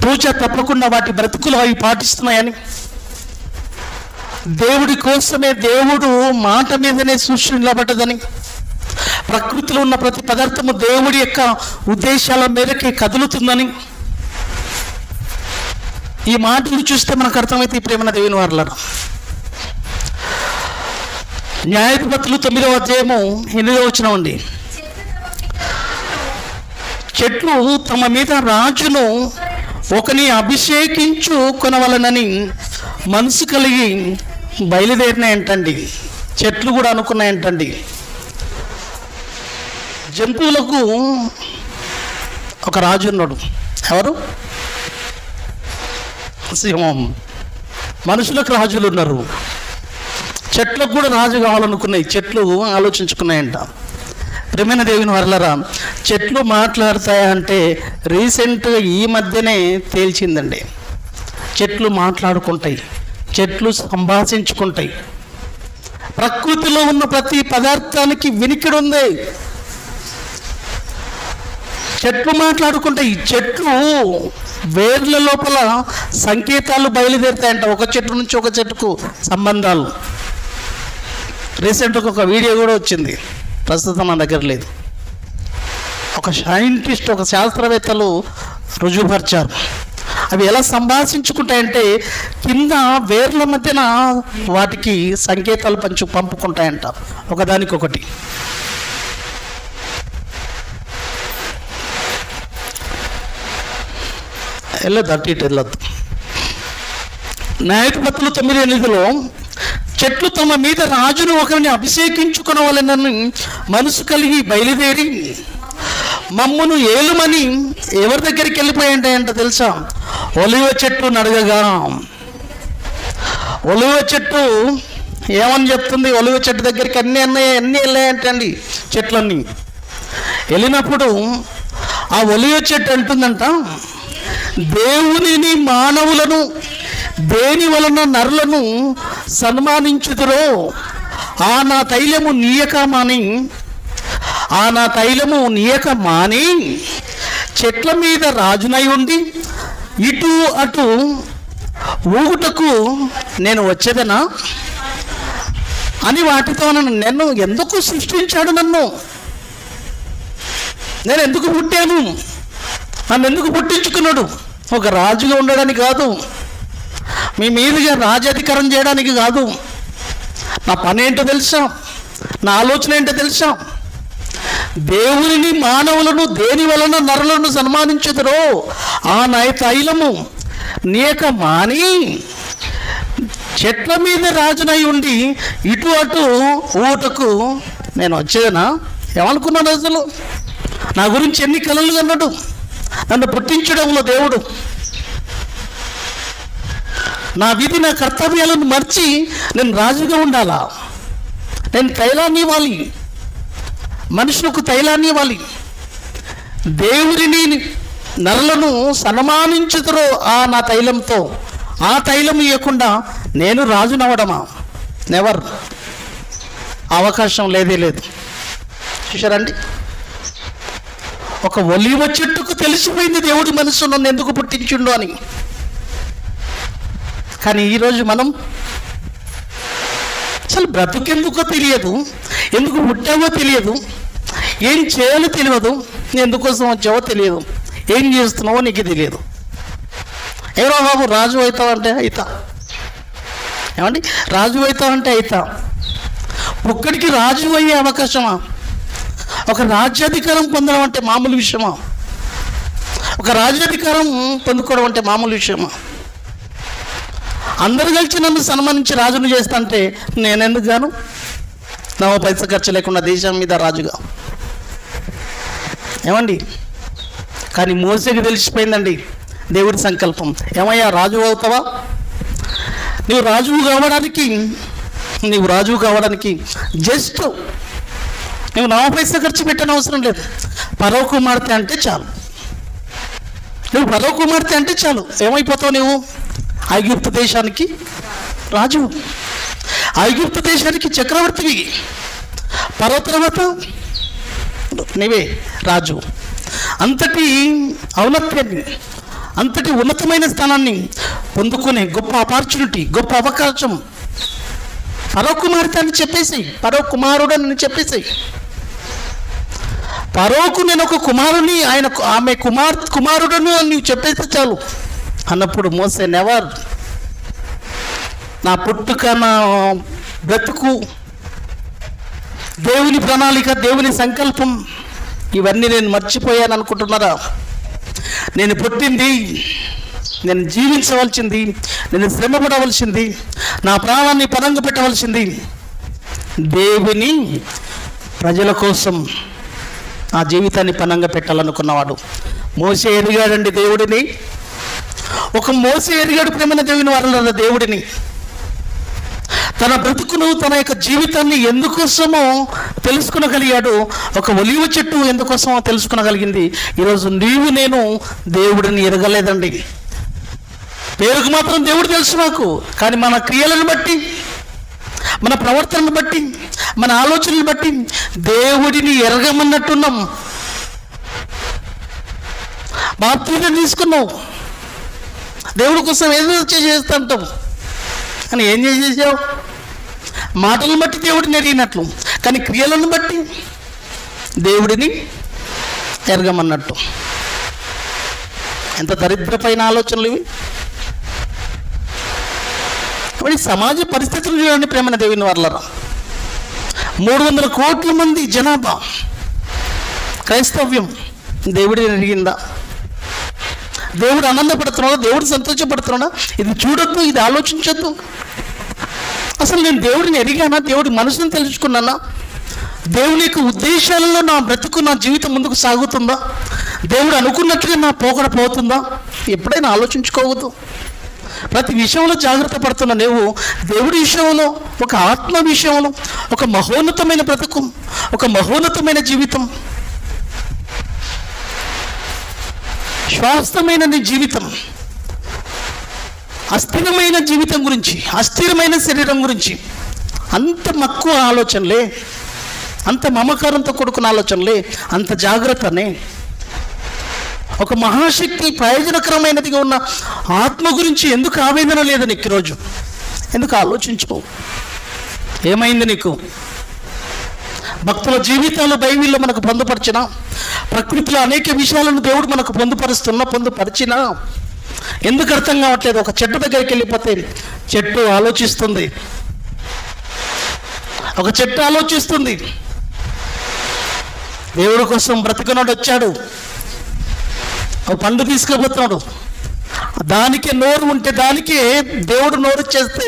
తూచా తప్పకుండా వాటి బ్రతుకులు అవి పాటిస్తున్నాయని, దేవుడి కోసమే, దేవుడు మాట మీదనే సృష్టి నిలబడ్డదని, ప్రకృతిలో ఉన్న ప్రతి పదార్థము దేవుడి యొక్క ఉద్దేశాల మేరకే కదులుతుందని, ఈ మాటలు చూస్తే మనకు అర్థమైతే ప్రేమన దేవుని వారలారా, న్యాయాధిపతులు 9వ అధ్యాయము 8వ వచనం అండి. చెట్లు తమ మీద రాజును ఒకని అభిషేకించుకొనవలనని మనసు కలిగి బయలుదేరినాయంటండి. చెట్లు కూడా అనుకున్నాయంటండి. జంతువులకు ఒక రాజు ఉన్నాడు. ఎవరు? సింహం. మనుషులకు రాజులు ఉన్నారు. చెట్లకు కూడా రాజు కావాలనుకున్నాయి. చెట్లు ఆలోచించుకున్నాయంట. ప్రియమైన దేవుని వారలారా, చెట్లు మాట్లాడతాయంటే రీసెంట్గా ఈ మధ్యనే తేల్చిందండి. చెట్లు మాట్లాడుకుంటాయి, చెట్లు సంభాషించుకుంటాయి. ప్రకృతిలో ఉన్న ప్రతి పదార్థానికి వినికిడి ఉంది. చెట్లు మాట్లాడుకుంటాయి. చెట్లు వేర్ల లోపల సంకేతాలు బయలుదేరుతాయంట, ఒక చెట్టు నుంచి ఒక చెట్టుకు సంబంధాలు. రీసెంట్గా ఒక వీడియో కూడా వచ్చింది, ప్రస్తుతం మన దగ్గర లేదు. ఒక సైంటిస్ట్, ఒక శాస్త్రవేత్తలు రుజువుపరిచారు. అవి ఎలా సంభాషించుకుంటాయంటే కింద వేర్ల మధ్యన వాటికి సంకేతాలు పంపుకుంటాయంట ఒకదానికొకటి. వెళ్ళదు, అటు ఇటు వెళ్ళొద్దు. న్యాయాధిపతులు 9:8లో చెట్లు తమ మీద రాజును ఒకరిని అభిషేకించుకొనవలెనని మనసు కలిగి బయలుదేరి మమ్మును ఏలుమని ఎవరి దగ్గరికి వెళ్ళిపోయాయంట తెలుసా? ఒలివ చెట్టు నడగగా. ఒలివ చెట్టు ఏమని చెప్తుంది? ఒలివ చెట్టు దగ్గరికి అన్నీ వెళ్ళాయంటండి చెట్లన్నీ. వెళ్ళినప్పుడు ఆ ఒలివ చెట్టు అంటుందంట, దేవునిని మానవులను దేని వలన నరులను సన్మానించుదురో ఆ నా తైలము నీయక మాని చెట్ల మీద రాజునై ఉండి ఇటు అటు ఊగుటకు నేను వచ్చేదనా అని వాటితో నన్ను ఎందుకు సృష్టించాడు? నేను ఎందుకు పుట్టాను? నన్ను ఎందుకు పుట్టించుకున్నాడు? ఒక రాజుగా ఉండడానికి కాదు, మీ మీదుగా రాజ్యాధికారం చేయడానికి కాదు. నా పని ఏంటో తెలుసా? నా ఆలోచన ఏంటో తెలుసా? దేవుని మానవులను దేని వలన నరులను సన్మానించుదురో ఆ తైలము నీక మాని చెట్ల మీద రాజునై ఉండి ఇటు అటు ఊటకు నేను వచ్చేదనా? ఏమనుకున్నాడు అసలు? నా గురించి ఎన్ని కలలు కన్నాడు నన్ను పుట్టించడంలో దేవుడు. నా విధి, నా కర్తవ్యాలను మర్చి నేను రాజుగా ఉండాలా? నేను తైలాన్ని ఇవ్వాలి, మనుషులకు తైలాన్ని ఇవ్వాలి. దేవుడిని నరులను సన్మానించుదురో ఆ నా తైలంతో, ఆ తైలం ఇవ్వకుండా నేను రాజునవడమా? నెవర్. అవకాశం లేదే లేదు. చూశారండి, ఒక ఒలివ చెట్టుకు తెలిసిపోయింది దేవుడి మనసు నన్ను ఎందుకు పుట్టించుండు అని. కానీ ఈరోజు మనం అసలు బ్రతుకెందుకో తెలియదు, ఎందుకు పుట్టావో తెలియదు, ఏం చేయాలో తెలియదు, ఎందుకోసం వచ్చావో తెలియదు, ఏం చేస్తున్నావో నీకు తెలియదు. ఎవరో బాబు రాజు అవుతావంటే అవుతా, ఏమండి రాజు అవుతావంటే అవుతా. ఒక్కడికి రాజు అయ్యే అవకాశమా? ఒక రాజ్యాధికారం పొందడం అంటే మామూలు విషయమా? ఒక రాజ్యాధికారం పొందుకోవడం అంటే మామూలు విషయమా? అందరు కలిసి నన్ను సన్మానించి రాజును చేస్తా అంటే నేనెందుకు గాను? నా పైసా ఖర్చు లేకుండా దేశం మీద రాజుగా ఏమండి? కానీ మోసేకి తెలిసిపోయిందండి దేవుడి సంకల్పం. ఏమయ్యా, రాజు అవుతావా? నీవు రాజువు కావడానికి జస్ట్ నువ్వు నా పైసా ఖర్చు పెట్టని అవసరం లేదు. ఫరో కుమార్తె అంటే చాలు. నువ్వు ఫరో కుమార్తె అంటే చాలు. ఏమైపోతావు నువ్వు? ఐగుప్తు దేశానికి రాజు, ఐగుప్తు దేశానికి చక్రవర్తివి. ఫరో తర్వాత నీవే రాజు. అంతటి ఔన్నత్యాన్ని, అంతటి ఉన్నతమైన స్థానాన్ని పొందుకునే గొప్ప ఆపర్చునిటీ, గొప్ప అవకాశం. ఫరో కుమార్తె అని చెప్పేసి, ఫరో కుమారుడు అని చెప్పేసి, ఫరోకు నేను ఒక కుమారుని, ఆమె కుమారుడను అని నీవు చెప్పేస్తే చాలు అన్నప్పుడు మోసే నెవర్, నా పుట్టుక, నా బ్రతుకు, దేవుని ప్రణాళిక, దేవుని సంకల్పం ఇవన్నీ నేను మర్చిపోయాను అనుకుంటున్నారా? నేను పుట్టింది, నేను జీవించవలసింది, నేను శ్రమపడవలసింది, నా ప్రాణాన్ని పణంగా పెట్టవలసింది దేవుని ప్రజల కోసం నా జీవితాన్ని పణంగా పెట్టాలనుకున్నవాడు. మోసే ఎరిగాడండి దేవుడిని. ఒక మోసే ఎరిగాడు ప్రేమైన దేవుని వారల దేవుడిని. తన బ్రతుకును, తన యొక్క జీవితాన్ని ఎందుకోసమో తెలుసుకునగలిగాడు. ఒక ఒలీవ చెట్టు ఎందుకోసమో తెలుసుకునగలిగింది. ఈరోజు నీవు నేను దేవుడిని ఎరగలేదండి. పేరుకు మాత్రం దేవుడు తెలుసు నాకు, కానీ మన క్రియలను బట్టి, మన ప్రవర్తనను బట్టి, మన ఆలోచనలు బట్టి దేవుడిని ఎరగమన్నట్టున్నాం. బాప్తిజం తీసుకున్నావు, దేవుడి కోసం ఏదో చేస్తాంటావు, కానీ ఏం చేసేసావు? మాటలను బట్టి దేవుడిని ఎరిగినట్లు, కానీ క్రియలను బట్టి దేవుడిని ఎరగమన్నట్టు. ఎంత దరిద్రపైన ఆలోచనలు ఇవి! కాబట్టి సమాజ పరిస్థితులు చూడండి ప్రేమైన దేవుని వర్లరా. 300 కోట్ల మంది జనాభా, క్రైస్తవ్యం దేవుడిని ఎరిగిందా? దేవుడు ఆనందపడుతున్నాడా? దేవుడు సంతోషపడుతున్నాడా? ఇది చూడొద్దు, ఇది ఆలోచించొద్దు. అసలు నేను దేవుడిని ఎరిగానా? దేవుడి మనసును తెలుసుకున్నానా? దేవుని యొక్క ఉద్దేశాలలో నా బ్రతుకు, నా జీవితం ముందుకు సాగుతుందా? దేవుడు అనుకున్నట్లుగా నా పోకడ పోతుందా? ఎప్పుడైనా ఆలోచించుకోవద్దు. ప్రతి విషయంలో జాగ్రత్త పడుతున్న నువ్వు దేవుడి విషయంలో, ఒక ఆత్మ విషయంలో, ఒక మహోన్నతమైన బ్రతుకు, ఒక మహోన్నతమైన జీవితం, శాశ్వతమైన నీ జీవితం, అస్థిరమైన జీవితం గురించి, అస్థిరమైన శరీరం గురించి అంత మక్కువ ఆలోచనలే, అంత మమకారంతో కూడుకున్న ఆలోచనలే, అంత జాగ్రత్తనే. ఒక మహాశక్తి, ప్రయోజనకరమైనదిగా ఉన్న ఆత్మ గురించి ఎందుకు ఆవేదన లేదు నీకు ఈరోజు? ఎందుకు ఆలోచించుకో, ఏమైంది నీకు? భక్తుల జీవితాలు బైబిల్లో మనకు పొందుపరిచిన, ప్రకృతిలో అనేక విషయాలను దేవుడు మనకు పొందుపరిచినా ఎందుకు అర్థం కావట్లేదు? ఒక చెట్టు దగ్గరికి వెళ్ళిపోతే చెట్టు ఆలోచిస్తుంది, ఒక చెట్టు ఆలోచిస్తుంది. దేవుడి కోసం బ్రతికినోడు వచ్చాడు, ఒక పండు తీసుకుపోతున్నాడు, దానికే నోరు ఉంటే దానికే దేవుడు నోరు చేస్తే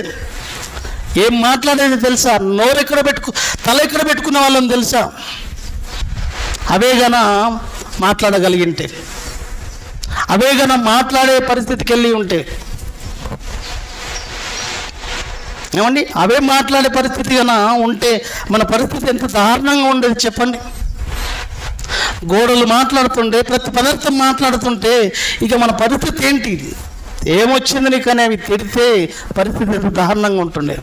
ఏం మాట్లాడేది తెలుసా? నోరు ఎక్కడ తల ఎక్కడ పెట్టుకున్న వాళ్ళని తెలుసా? అవే గన మాట్లాడగలిగింటే, అవే గన మాట్లాడే పరిస్థితికి వెళ్ళి ఉంటే, ఏమండి, అవే మాట్లాడే పరిస్థితి గన ఉంటే మన పరిస్థితి ఎంత దారుణంగా ఉండేది చెప్పండి. గోడలు మాట్లాడుతుంటే, ప్రతి పదార్థం మాట్లాడుతుంటే ఇక మన పరిస్థితి ఏంటి? ఏమొచ్చింది నీకు అనేవి తిడితే పరిస్థితి ఎంత దారుణంగా ఉంటుండే.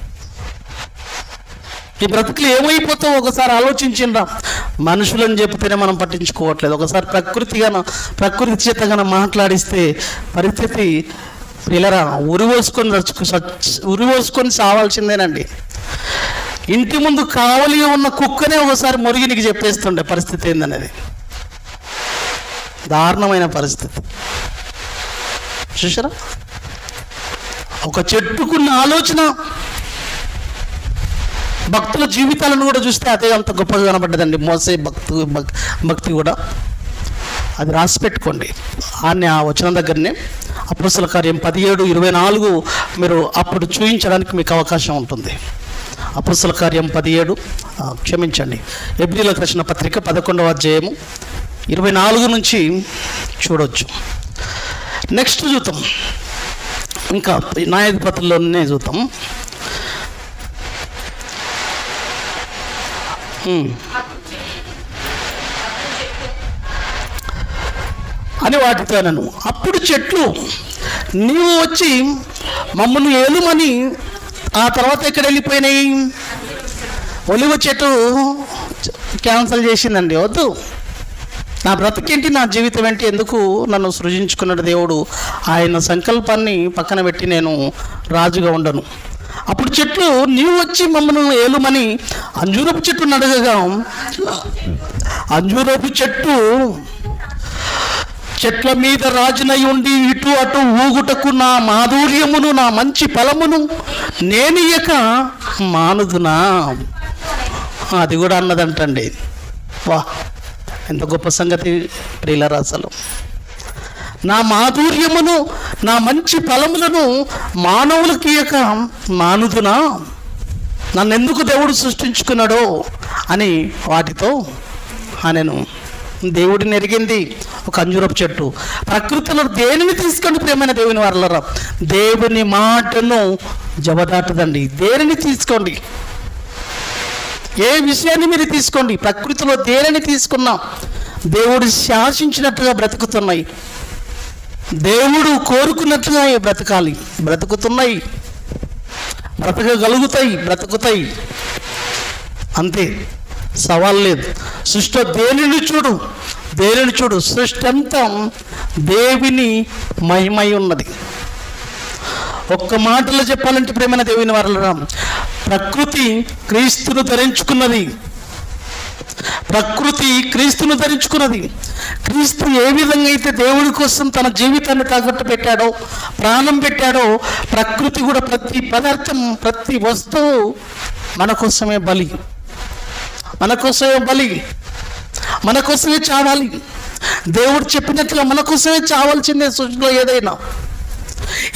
ఈ బ్రతుకులు ఏమైపోతావు ఒకసారి ఆలోచించిండ్రా? మనుషులని చెప్తేనే మనం పట్టించుకోవట్లేదు. ఒకసారి ప్రకృతి చేతగానే మాట్లాడిస్తే పరిస్థితి పిల్లరా ఉరివోసుకొని సావాల్సిందేనండి. ఇంటి ముందు కావలిగా ఉన్న కుక్కనే ఒకసారి మురిగినికి చెప్పేస్తుండే పరిస్థితి ఏందనేది. దారుణమైన పరిస్థితి చూసారా? ఒక చెట్టుకున్న ఆలోచన భక్తుల జీవితాలను కూడా చూస్తే అదే అంత గొప్పగా కనబడ్డదండి. మోసే భక్తి కూడా అది రాసి పెట్టుకోండి. ఆ వచనం దగ్గరనే అపొస్తలుల కార్యం 17:24 మీరు అప్పుడు చూపించడానికి మీకు అవకాశం ఉంటుంది. అపొస్తలుల కార్యం 17 హెబ్రీయులకు రాసిన పత్రిక 11వ అధ్యాయము 24 నుంచి చూడవచ్చు. నెక్స్ట్ చూద్దాం, ఇంకా న్యాయాధిపతుల్లోనే చూద్దాం. అని వాటితో నన్ను అప్పుడు చెట్లు నీవు వచ్చి మమ్మల్ని ఏలుమని, ఆ తర్వాత ఎక్కడ వెళ్ళిపోయినాయి? ఒలివ చెట్టు క్యాన్సల్ చేసిందండి. వద్దు, నా బ్రతికేంటి, నా జీవితం ఏంటి, ఎందుకు నన్ను సృజించుకున్నాడు దేవుడు, ఆయన సంకల్పాన్ని పక్కన పెట్టి నేను రాజుగా ఉండను. అప్పుడు చెట్లు నీవు వచ్చి మమ్మల్ని ఏలుమని అంజూరపు చెట్టును అడగగా, అంజూరపు చెట్ల మీద రాజునై ఉండి ఇటు అటు ఊగుటకు నా మాధుర్యమును నా మంచి ఫలమును నేనియక మానుదునా? అది కూడా అన్నదంటండి. వా, ఎంత గొప్ప సంగతి ప్రియులారా! అసలు నా మాధుర్యమును నా మంచి ఫలములను మానవులకి ఇయక మానుదునా? నన్నెందుకు దేవుడు సృష్టించుకున్నాడో అని వాటితో నేను దేవుడిని ఎరిగింది ఒక అంజూరపు చెట్టు. ప్రకృతిలో దేనిని తీసుకోండి ప్రియమైన దేవుని వారలారా, దేవుని మాటను జవదాటదండి. దేనిని తీసుకోండి, ఏ విషయాన్ని మీరు తీసుకోండి, ప్రకృతిలో దేనిని తీసుకున్నా దేవుడు శాసించినట్టుగా బ్రతుకుతున్నాయి, దేవుడు కోరుకున్నట్టుగా బ్రతకాలి, బ్రతుకుతున్నాయి, బ్రతుకుతాయి అంతే, సవాల్ లేదు. సృష్టి దేనిని చూడు, సృష్టి అంతా దేవుని మహిమై ఉన్నది. ఒక్క మాటలో చెప్పాలంటే ప్రేమైన దేవుని వారలారా, ప్రకృతి క్రీస్తును ధరించుకున్నది. క్రీస్తు ఏ విధంగా అయితే దేవుడి కోసం తన జీవితాన్ని తాకట్టు పెట్టాడో, ప్రాణం పెట్టాడో, ప్రకృతి కూడా ప్రతి పదార్థం, ప్రతి వస్తువు మన కోసమే బలి, మన కోసమే చావాలి. దేవుడు చెప్పినట్లుగా మన కోసమే చావాల్సిందే. సృష్టిలో ఏదైనా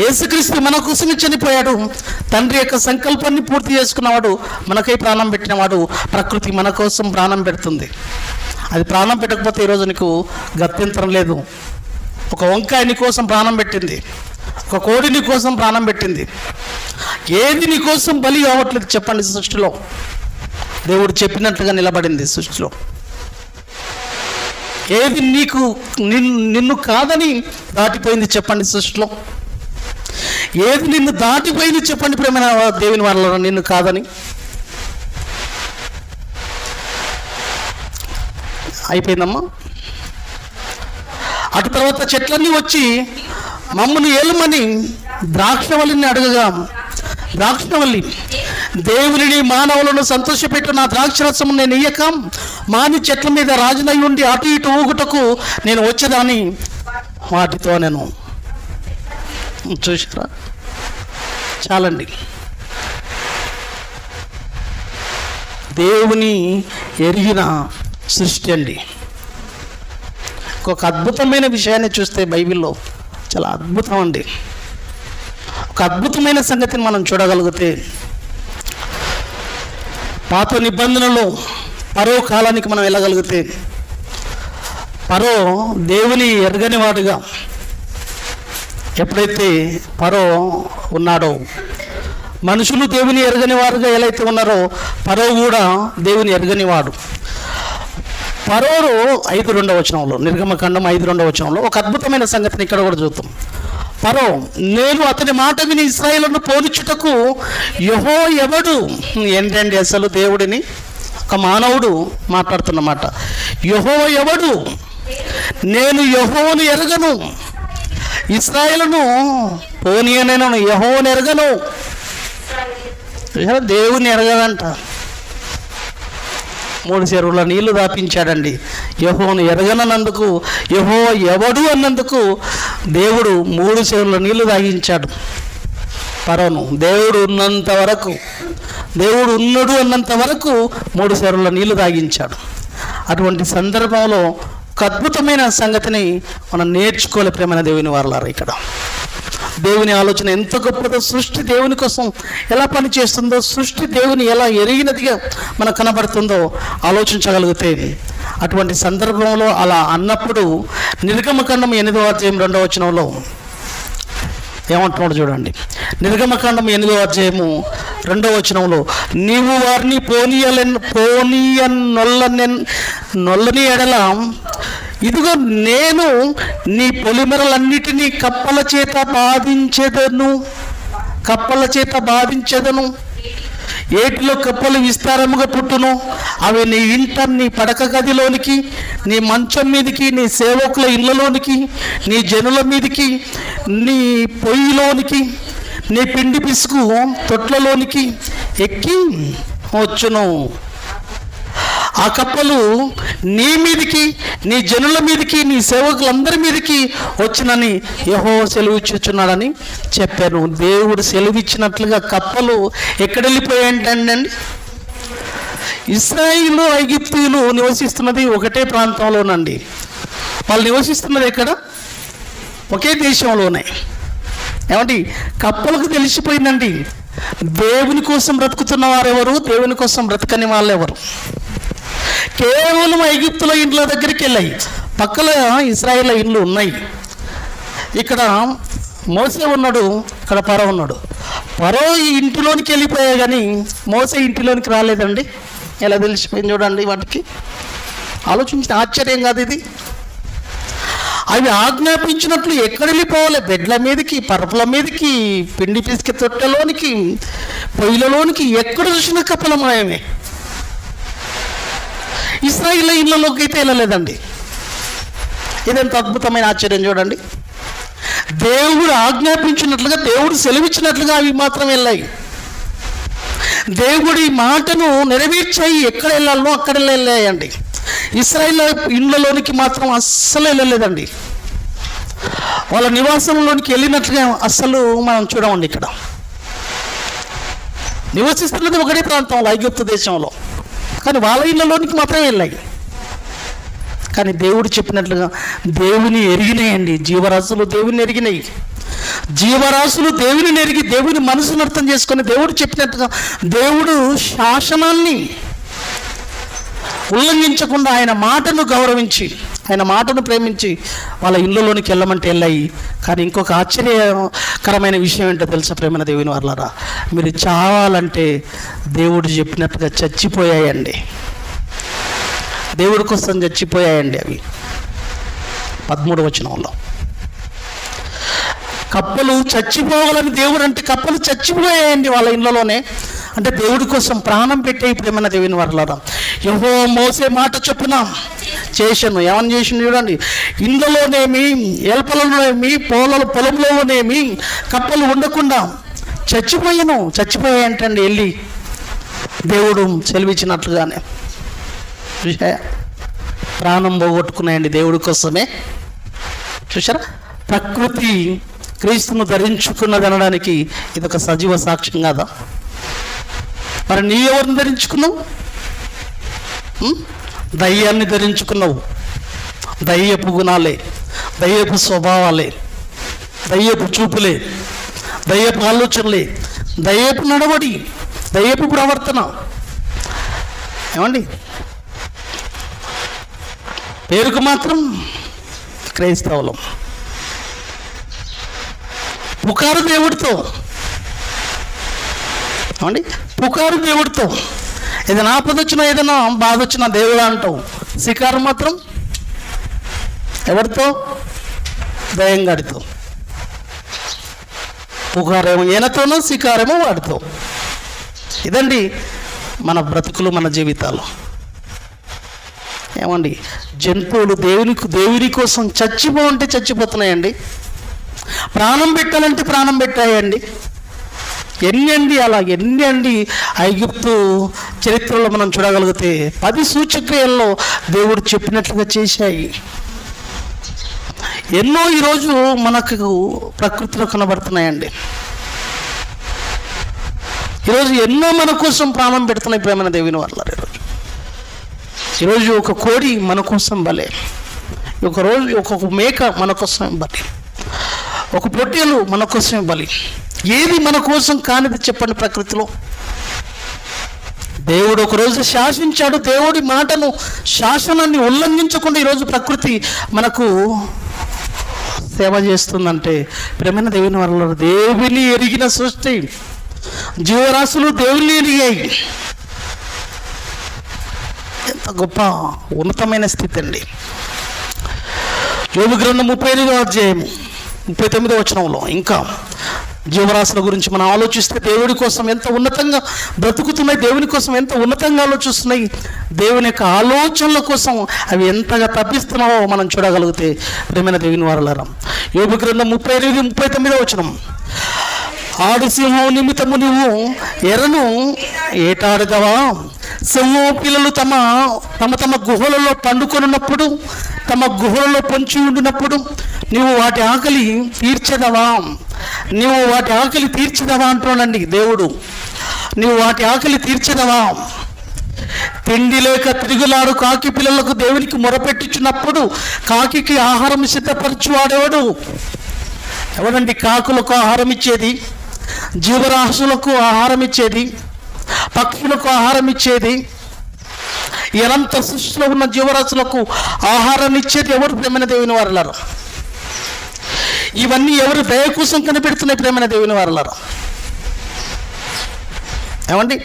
యేసుక్రీస్తు మన కోసమే చనిపోయాడు. తండ్రి యొక్క సంకల్పాన్ని పూర్తి చేసుకున్నవాడు, మనకై ప్రాణం పెట్టినవాడు. ప్రకృతి మన కోసం ప్రాణం పెడుతుంది. అది ప్రాణం పెట్టకపోతే ఈరోజు నీకు గత్యంతరం లేదు. ఒక వంకాయ నీ కోసం ప్రాణం పెట్టింది, ఒక కోడి నీ కోసం ప్రాణం పెట్టింది. ఏది నీ కోసం బలి కావట్లేదు చెప్పండి? సృష్టిలో దేవుడు చెప్పినట్లుగా నిలబడింది. సృష్టిలో ఏది నిన్ను కాదని దాటిపోయింది చెప్పండి? సృష్టిలో ఏది నిన్ను దాటిపోయింది చెప్పండి ప్రేమైన దేవుని వాళ్ళ? నిన్ను కాదని అయిపోయిందమ్మా. అటు తర్వాత చెట్లన్నీ వచ్చి మమ్మల్ని ఏలుమని ద్రాక్షవల్లిని అడగగా, ద్రాక్షవల్లి దేవుని మానవులను సంతోషపెట్టు నా ద్రాక్షరసము నేను ఇయ్యక మాని చెట్ల మీద రాజునై ఉండి అటు ఇటు ఊగుటకు నేను వచ్చేదాన్ని వాటితో నేను. చూసారా? చాలండి. దేవుని ఎరిగిన సృష్టి అండి. ఒక అద్భుతమైన విషయాన్ని చూస్తే బైబిల్లో చాలా అద్భుతం అండి. ఒక అద్భుతమైన సంగతిని మనం చూడగలిగితే, పాత నిబంధనలో పరో కాలానికి మనం వెళ్ళగలిగితే, పరో దేవుని ఎరగని వాడుగా ఎప్పుడైతే పరో ఉన్నాడో, మనుషులు దేవుని ఎరగని వారుగా ఎలా అయితే ఉన్నారో పరో కూడా దేవుని ఎరగని వాడు. పరోరు 5:2 వచనంలో, నిర్గమకాండం 5:2 వచనంలో ఒక అద్భుతమైన సంగతిని ఇక్కడ కూడా చూద్దాం. పరో, నేను అతని మాట విని ఇశ్రాయేలును పోనిచ్చుటకు యెహోవా ఎవడు? ఏంటండి అసలు దేవుడిని ఒక మానవుడు మాట్లాడుతున్నమాట. యెహోవా ఎవడు? నేను యెహోవాను ఎరగను, ఇశ్రాయేలును పోనీయనేను, యెహోవాను ఎరగను. దేవుని ఎరగదంట. 3 చెరువుల నీళ్లు దాపించాడండి. యెహోవాను ఎరగనందుకు, యెహోవా ఎవడు అన్నందుకు దేవుడు 3 చెరువుల నీళ్లు తాగించాడు పరోను. దేవుడు ఉన్నంత వరకు, దేవుడు ఉన్నాడు అన్నంత వరకు 3 చెరువుల నీళ్లు తాగించాడు. అటువంటి సందర్భంలో ఒక అద్భుతమైన సంగతిని మనం నేర్చుకోలే ప్రేమైన దేవుని వారలారా. ఇక్కడ దేవుని ఆలోచన ఎంత గొప్పదో, సృష్టి దేవుని కోసం ఎలా పనిచేస్తుందో, సృష్టి దేవుని ఎలా ఎరిగినదిగా మనకు కనబడుతుందో ఆలోచించగలిగితే, అటువంటి సందర్భంలో అలా అన్నప్పుడు నిర్గమకాండం 8వ అధ్యాయం 2వ వచనంలో ఏమంటున్నాడు చూడండి. నిర్గమకాండం 8వ అధ్యాయము 2వ వచనంలో, నీవు వారిని నొల్లని ఎడల ఇదిగో నేను నీ పొలిమరలన్నిటినీ కప్పల చేత బాధించెదను. ఏటిలో కప్పలు విస్తారముగా పుట్టును. అవి నీ ఇంట, నీ పడక గదిలోనికి, నీ మంచం మీదకి, నీ సేవకుల ఇళ్ళలోనికి, నీ జనుల మీదకి, నీ పొయ్యిలోనికి, నీ పిండి పిసుకు తొట్లలోనికి ఎక్కి వచ్చును. ఆ కప్పలు నీ మీదికి, నీ జనుల మీదికి, నీ సేవకులందరి మీదికి వచ్చినని యెహోవా సెలవిచ్చుచున్నాడని చెప్పాను. దేవుడు సెలవిచ్చినట్లుగా కప్పలు ఎక్కడ వెళ్ళిపోయాయంటండి? ఇశ్రాయేలు ఐగుప్తీయులు నివసిస్తున్నది ఒకటే ప్రాంతంలోనండి. వాళ్ళు నివసిస్తున్నది ఎక్కడ? ఒకే దేశంలోనే. ఏమండి, కప్పలకు తెలిసిపోయిందండి దేవుని కోసం బ్రతుకుతున్న వారెవరు, దేవుని కోసం బ్రతకని వాళ్ళు ఎవరు. కేవలం ఐగుప్తుల ఇండ్ల దగ్గరికి వెళ్ళాయి. పక్కన ఇశ్రాయేల్ ఇండ్లు ఉన్నాయి. ఇక్కడ మోసే ఉన్నాడు, ఇక్కడ ఫరో ఉన్నాడు. ఫరో ఈ ఇంటిలోనికి వెళ్ళిపోయా కానీ మోసే ఇంటిలోనికి రాలేదండి. ఎలా తెలిసిపోయింది చూడండి. వాటికి ఆలోచించిన ఆశ్చర్యం కాదు ఇది. అవి ఆజ్ఞాపించినట్లు ఎక్కడ వెళ్ళిపోవాలి? బెడ్ల మీదకి, పరుపుల మీదకి, పిండి పిసికి తొట్టెలోనికి, పొయ్యిలలోనికి, ఎక్కడ చూసిన కపలమాయమే. ఇశ్రాయేల్ ఇళ్ళలోకి అయితే వెళ్ళలేదండి. ఇదెంత అద్భుతమైన ఆశ్చర్యం చూడండి. దేవుడు ఆజ్ఞాపించినట్లుగా, దేవుడు సెలవిచ్చినట్లుగా అవి మాత్రం వెళ్ళాయి. దేవుడి మాటను నెరవేర్చాయి. ఎక్కడ వెళ్ళాలనో అక్కడ వెళ్ళాయండి. ఇశ్రాయేల్ ఇళ్ళలోనికి మాత్రం అస్సలు వెళ్ళలేదండి. వాళ్ళ నివాసంలోనికి వెళ్ళినట్లుగా అస్సలు మనం చూడమండి. ఇక్కడ నివసిస్తున్నది ఒకటే ప్రాంతంలో, ఐగుప్తు దేశంలో, కానీ వాళ్ళ ఇళ్ళలోనికి మాత్రమే వెళ్ళాయి. కానీ దేవుడు చెప్పినట్లుగా దేవుని ఎరిగినాయండి. జీవరాశులు దేవుని ఎరిగినాయి. జీవరాశులు దేవుని ఎరిగి, దేవుని మనసును అర్థం చేసుకొని, దేవుడు చెప్పినట్టుగా దేవుడు శాసనాన్ని ఉల్లంఘించకుండా ఆయన మాటను గౌరవించి, ఆయన మాటను ప్రేమించి వాళ్ళ ఇళ్ళలోనికి వెళ్ళమంటే వెళ్ళాయి. కానీ ఇంకొక ఆశ్చర్యకరమైన విషయం ఏంటో తెలుసా ప్రేమైన దేవుని వారలారా? మీరు చావాలంటే దేవుడు చెప్పినట్టుగా చచ్చిపోయాయండి. దేవుడి కోసం చచ్చిపోయాయండి అవి. 13వ వచనంలో కప్పలు చచ్చిపోవాలని దేవుడు అంటే కప్పలు చచ్చిపోయాయండి వాళ్ళ ఇళ్ళలోనే. అంటే దేవుడి కోసం ప్రాణం పెట్టే ప్రేమైన దేవుని వారలారా, యెహోవా మోసే మాట చొప్పున చేశాను. ఏమని చేసిండు చూడండి. ఇండ్లలోనేమి, ఎల్పలలోనేమి, పొలంలోనేమి కప్పలు ఉండకుండా చచ్చిపోయాయంటండి వెళ్ళి దేవుడు సెలవిచ్చినట్లుగానే. ప్రాణం పోగొట్టుకున్నాయండి దేవుడి కోసమే. చూసారా? ప్రకృతి క్రీస్తును ధరించుకున్నది అనడానికి ఇదొక సజీవ సాక్ష్యం కాదా? మరి నీ ఎవరిని ధరించుకున్నావు? దయ్యాన్ని ధరించుకున్నావు. దయ్యపు గుణాలే, దయ్యపు స్వభావాలే, దయ్యపు చూపులే, దయ్యపు ఆలోచనలే, దయ్యపు నడవడి, దయ్యపు ప్రవర్తన. ఏమండి, పేరుకు మాత్రం క్రైస్తవులం. పుకారు దేవుడితో, ఏమండి, పుకారు దేవుడితో. ఏదైనా ఆపద వచ్చినా, ఏదైనా బాధ వచ్చినా దేవుడు అంటావు. శికారు మాత్రం ఎవరితో? దయ్యంగాడితో. పుకారేమో ఈయనతోనో, శికారేమో వాడితో. ఇదండి మన బ్రతుకులు, మన జీవితాలు. ఏమండి, జంతువులు దేవుని కోసం చచ్చిపోంటే చచ్చిపోతున్నాయండి. ప్రాణం పెట్టాలంటే ప్రాణం పెట్టాయండి. ఎన్ని అండి ఐగుప్తు చరిత్రలో మనం చూడగలిగితే 10 సూచక్రియల్లో దేవుడు చెప్పినట్లుగా చేశాయి. ఎన్నో ఈరోజు మనకు ప్రకృతిలో కనబడుతున్నాయండి. ఈరోజు ఎన్నో మన కోసం ప్రాణం పెడుతున్నాయి ప్రేమైన దేవుని వల్ల. ఈరోజు ఒక కోడి మన కోసం భలే ఒకరోజు ఒక్కొక్క మేక మన కోసం ఇవ్వాలి, ఒక పొట్టేలు మన కోసం ఇవ్వాలి. ఏది మన కోసం కానిది చెప్పండి ప్రకృతిలో? దేవుడు ఒకరోజు శాసించాడు. దేవుడి మాటను, శాసనాన్ని ఉల్లంఘించకుండా ఈరోజు ప్రకృతి మనకు సేవ చేస్తుందంటే ప్రేమైన దేవుని వల్ల, దేవుని ఎరిగిన సృష్టి, జీవరాశులు దేవుని ఎరిగాయి. ఎంత గొప్ప ఉన్నతమైన స్థితి అండి. యోబు గ్రంథం 38వ అధ్యాయం 39వ వచనంలో ఇంకా జీవరాశుల గురించి మనం ఆలోచిస్తే దేవుడి కోసం ఎంత ఉన్నతంగా బ్రతుకుతున్నాయి, దేవుని కోసం ఎంత ఉన్నతంగా ఆలోచిస్తున్నాయి, దేవుని యొక్క ఆలోచనల కోసం అవి ఎంతగా తప్పిస్తున్నావో మనం చూడగలిగితే ప్రేమైన దేవుని వారలారా, యోబు గ్రంథం 38-39వ వచనం, ఆడు సింహం నిమిత్తము నువ్వు ఎర్రను ఏటాడగవా? సింహం పిల్లలు తమ గుహలలో పండుకొనున్నప్పుడు, తమ గుహలలో పొంచి ఉండినప్పుడు నీవు వాటి ఆకలి తీర్చదవా? నీవు వాటి ఆకలి తీర్చదవా అంటున్నాడండి దేవుడు. నీవు వాటి ఆకలి తీర్చదవా? తిండి లేక తిరుగులాడు కాకి పిల్లలకు దేవునికి మొరపెట్టుచున్నప్పుడు కాకి ఆహారం సిద్ధపరచువాడేవాడు ఎవడండి? కాకులకు ఆహారం ఇచ్చేది, జీవరాశులకు ఆహారం ఇచ్చేది, పక్షులకు ఆహారం ఇచ్చేది, ఎనంత సృష్టిలో ఉన్న జీవరాశులకు ఆహారాన్ని ఇచ్చేది ఎవరు? ప్రేమైన దేవుని వారలారా. ఇవన్నీ ఎవరు దయ కోసం కనిపెడుతున్నాయి? ప్రేమైన దేవుని వారలారా. ఏమండి,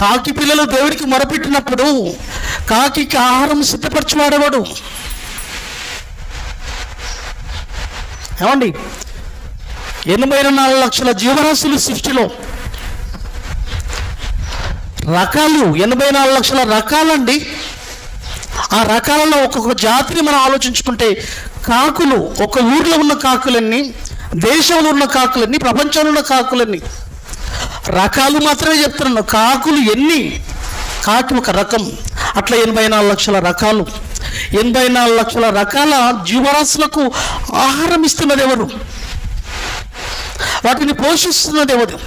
కాకి పిల్లలు దేవుడికి మొరపెట్టినప్పుడు కాకి ఆహారం సిద్ధపరచువాడేవాడు. ఏమండి, 84 లక్షల జీవరాశులు సృష్టిలో రకాలు, 84 లక్షల రకాలండి. ఆ రకాలలో ఒక్కొక్క జాతిని మనం ఆలోచించుకుంటే కాకులు, ఒక ఊర్లో ఉన్న కాకులన్నీ, దేశంలో ఉన్న కాకులన్నీ, ప్రపంచంలో ఉన్న కాకులన్నీ, రకాలు మాత్రమే చెప్తున్నాను. కాకులు ఎన్ని? కాకి ఒక రకం. అట్లా 84 లక్షల రకాలు. 84 లక్షల రకాల జీవరాశులకు ఆహారం ఇస్తున్నది ఎవరు? వాటిని పోషిస్తున్నది ఎవరు?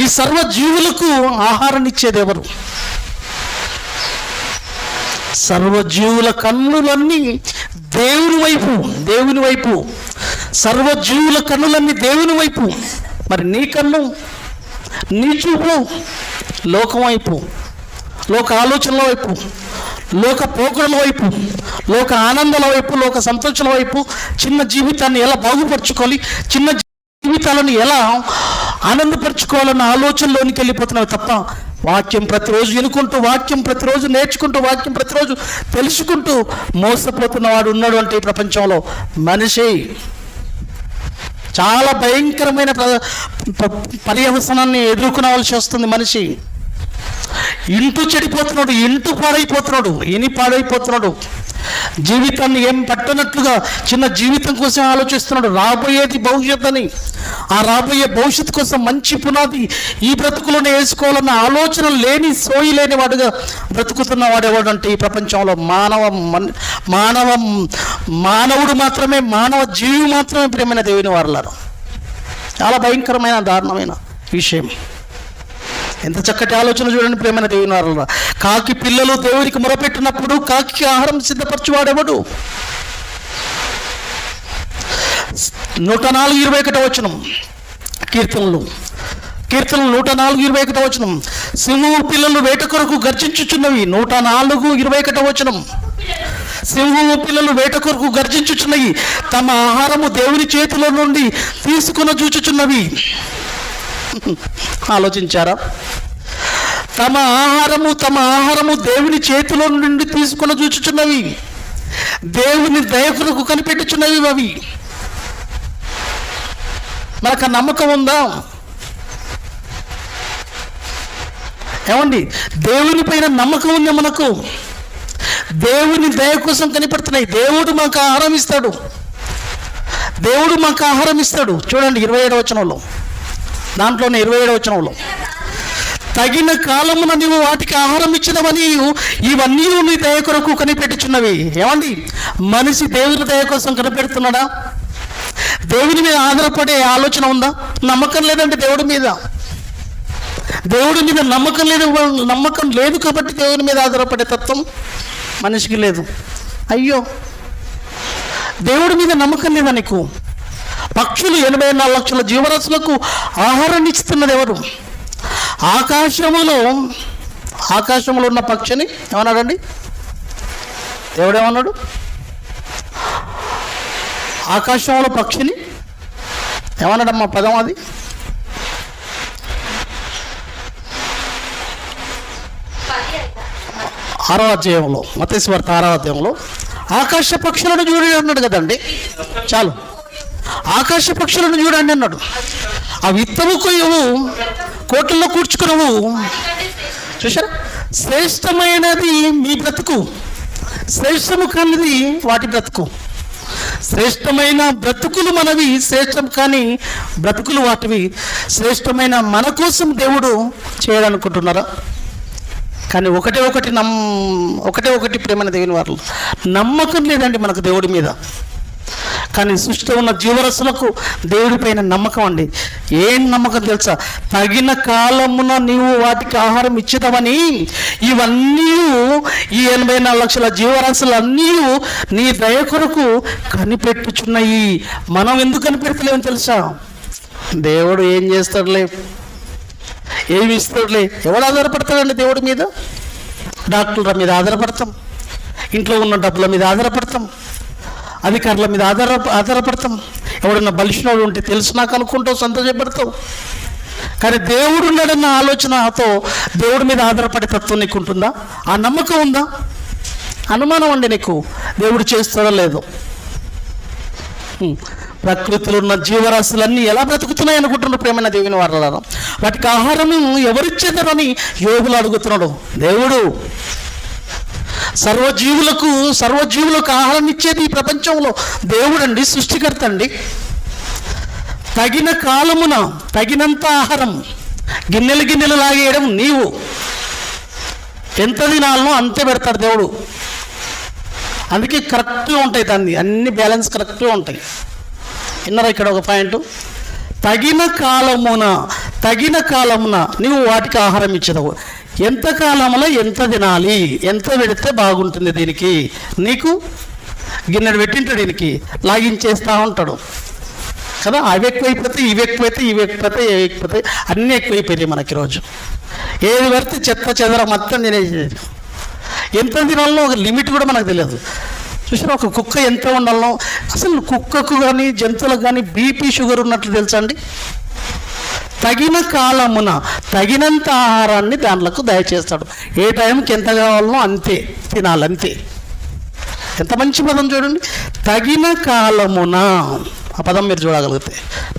ఈ సర్వ జీవులకు ఆహారాన్ని ఇచ్చేది ఎవరు? సర్వజీవుల కన్నులన్నీ దేవుని వైపు, దేవుని వైపు. సర్వజీవుల కన్నులన్నీ దేవుని వైపు. మరి నీ కన్ను, నీ చూపు లోకం వైపు, లోక ఆలోచనల వైపు, లోక పోకడల వైపు, లోక ఆనందాల వైపు, లోక సంతోషాల వైపు. చిన్న జీవితాన్ని ఎలా బాగుపరచుకోవాలి, చిన్న జీవితాలను ఎలా ఆనందపరచుకోవాలన్న ఆలోచనలోనికి వెళ్ళిపోతున్నావు తప్ప వాక్యం ప్రతిరోజు వినుకుంటూ, వాక్యం ప్రతిరోజు నేర్చుకుంటూ, వాక్యం ప్రతిరోజు తెలుసుకుంటూ మోసపోతున్న వాడు ఉన్నాడు అంటే ఈ ప్రపంచంలో మనిషి చాలా భయంకరమైన పర్యవసనాన్ని ఎదుర్కొనవలసి వస్తుంది. మనిషి ఇంటూ చెడిపోతున్నాడు, ఇంటూ పాడైపోతున్నాడు, పాడైపోతున్నాడు. జీవితాన్ని ఏం పట్టనట్లుగా చిన్న జీవితం కోసం ఆలోచిస్తున్నాడు. రాబోయేది భవిష్యత్ అని. ఆ రాబోయే భవిష్యత్తు కోసం మంచి పునాది ఈ బ్రతుకులోనే వేసుకోవాలన్న ఆలోచన లేని, సోయి లేని వాడుగా బ్రతుకుతున్న వాడేవాడు అంటే ఈ ప్రపంచంలో మానవుడు మాత్రమే, మానవ జీవి మాత్రమే. ప్రియమైన దేవుని వారలారా, చాలా భయంకరమైన, దారుణమైన విషయం. ఎంత చక్కటి ఆలోచన చూడండి ప్రియమైన దేవుని వారలారా. కాకి పిల్లలు దేవుడికి మొరపెట్టినప్పుడు కాకి ఆహారం సిద్ధపరచువాడేవాడు? 104:21 వచనం, కీర్తనలు 104:21 వచనం. సింహము పిల్లలు వేట కొరకు గర్జించుచున్నవి. 104:21 వచనం. సింహము పిల్లలు వేట కొరకు గర్జించుచున్నవి, తమ ఆహారము దేవుని చేతిలో నుండి తీసుకుని చూచుచున్నవి. ఆలోచించారా? తమ ఆహారము దేవుని చేతిలో నుండి తీసుకుని చూచుచున్నవి, దేవుని దయ కొరకు కనిపెట్టుచున్నవి. అవి మనకు ఆ నమ్మకం ఉందా? ఏమండి, దేవుని పైన నమ్మకం ఉంది మనకు. దేవుని దయ కోసం కనిపెడుతున్నాయి. దేవుడు మాకు ఆహారం ఇస్తాడు, దేవుడు మాకు ఆహారం ఇస్తాడు. చూడండి 27వ వచనంలో, దాంట్లోనే 27వ వచనంలో, తగిన కాలమున నీవు వాటికి ఆహారం ఇచ్చినవని ఇవన్నీ నీ దయ కొరకు కనిపెట్టుచున్నవి. ఏమండి, మనిషి దేవుని దయ కోసం కనిపెడుతున్నాడా? దేవుని మీద ఆధారపడే ఆలోచన ఉందా? నమ్మకం లేదండి దేవుడి మీద. దేవుడి మీద నమ్మకం లేదు కాబట్టి దేవుని మీద ఆధారపడే తత్వం మనిషికి లేదు. అయ్యో, దేవుడి మీద నమ్మకం లేదా నీకు? పక్షులు 84 లక్షల జీవరాశులకు ఆహారాన్ని ఇస్తున్నది ఎవరు? ఆకాశంలో ఉన్న పక్షిని ఏమన్నాడండి దేవుడేమన్నాడు? ఆకాశంలో పక్షిని ఏమన్నాడమ్మా? పదం అది మత్తయి సువార్త 6వ అధ్యాయంలో ఆకాశ పక్షులను చూడండి అన్నాడు కదండి. చాలు, ఆకాశ పక్షులను చూడండి అన్నాడు. ఆ విత్తము కొయ్యవు, కోట్లలో కూర్చుకునవు. చూసారా? శ్రేష్టమైనది మీ బ్రతుకు, శ్రేష్టము కానిది వాటి బ్రతుకు. శ్రేష్టమైన బ్రతుకులు మనవి, శ్రేష్టం కానీ బ్రతుకులు వాటివి. శ్రేష్టమైన మన కోసం దేవుడు చేయాలనుకుంటున్నారా? కానీ ఒకటే ఒకటి ప్రేమైన దేవుని వారు నమ్మకం లేదండి మనకు దేవుడి మీద. కానీ సృష్టిలో ఉన్న జీవరాశులకు దేవుడి పైన నమ్మకం అండి. ఏం నమ్మకం తెలుసా? తగిన కాలమున నీవు వాటికి ఆహారం ఇచ్చేదవని ఇవన్నీ ఈ 84 లక్షల జీవరాశులన్నీ నీ దయ కొరకు కనిపెట్టుచున్నాయి. మనం ఎందుకు కనిపెడతలేమో తెలుసా? దేవుడు ఏం చేస్తాడులే, ఏమి ఇస్తాడులే. ఎవడు ఆధారపడతాడండి దేవుడి మీద? డాక్టర్ల మీద ఆధారపడతాం, ఇంట్లో ఉన్న డబ్బుల మీద ఆధారపడతాం, అధికారుల మీద ఆధారపడతాం. ఎవడన్నా బలిసినోడు ఉంటే తెలుసు నాకు అనుకుంటావు, సంతోషపడతావు. కానీ దేవుడు ఉన్నాడన్న ఆలోచనతో దేవుడి మీద ఆధారపడే తత్వం నీకు ఉంటుందా? ఆ నమ్మకం ఉందా? అనుమానం అండి నీకు దేవుడు చేస్తాడో లేదో. ప్రకృతిలో ఉన్న జీవరాశులన్నీ ఎలా బ్రతుకుతున్నాయి అనుకుంటున్నారు ప్రేమైన దేవుని వారలారా? వాటికి ఆహారము ఎవరిచ్చేదారని యోగులు అడుగుతున్నాడు. దేవుడు సర్వజీవులకు ఆహారం ఇచ్చేది ఈ ప్రపంచంలో దేవుడు అండి, సృష్టికర్త అండి. తగిన కాలమున తగినంత ఆహారం, గిన్నెలు లాగేయడం నీవు. ఎంత తినాలనో అంతే పెడతాడు దేవుడు. అందుకే కరెక్ట్గా ఉంటాయి, దాన్ని అన్ని బ్యాలెన్స్ కరెక్ట్గా ఉంటాయి. విన్నారా? ఇక్కడ ఒక పాయింట్, తగిన కాలమున నీవు వాటికి ఆహారం ఇచ్చేదవు. ఎంత కాలంలో ఎంత తినాలి, ఎంత పెడితే బాగుంటుంది దీనికి, నీకు గిన్నెడు పెట్టింటాడు, దీనికి లాగించేస్తూ ఉంటాడు కదా. అవి ఎక్కువైపోతే ఇవి ఎక్కువైతే అన్నీ ఎక్కువైపోయాయి మనకి రోజు. ఏది పడితే చెత్త మొత్తం తినేసేది. ఎంత తినాలనో ఒక లిమిట్ కూడా మనకు తెలియదు. చూసారా? ఒక కుక్క ఎంత ఉండాలనో, అసలు కుక్కకు కానీ జంతువులకు కానీ బీపీ షుగర్ ఉన్నట్లు తెలుసా అండి? తగిన కాలమున తగినంత ఆహారాన్ని దాంట్లకు దయచేస్తాడు. ఏ టైంకి ఎంత కావాలనో అంతే తినాలంతే. ఎంత మంచి పదం చూడండి, తగిన కాలమున. ఆ పదం మీరు చూడగలిగితే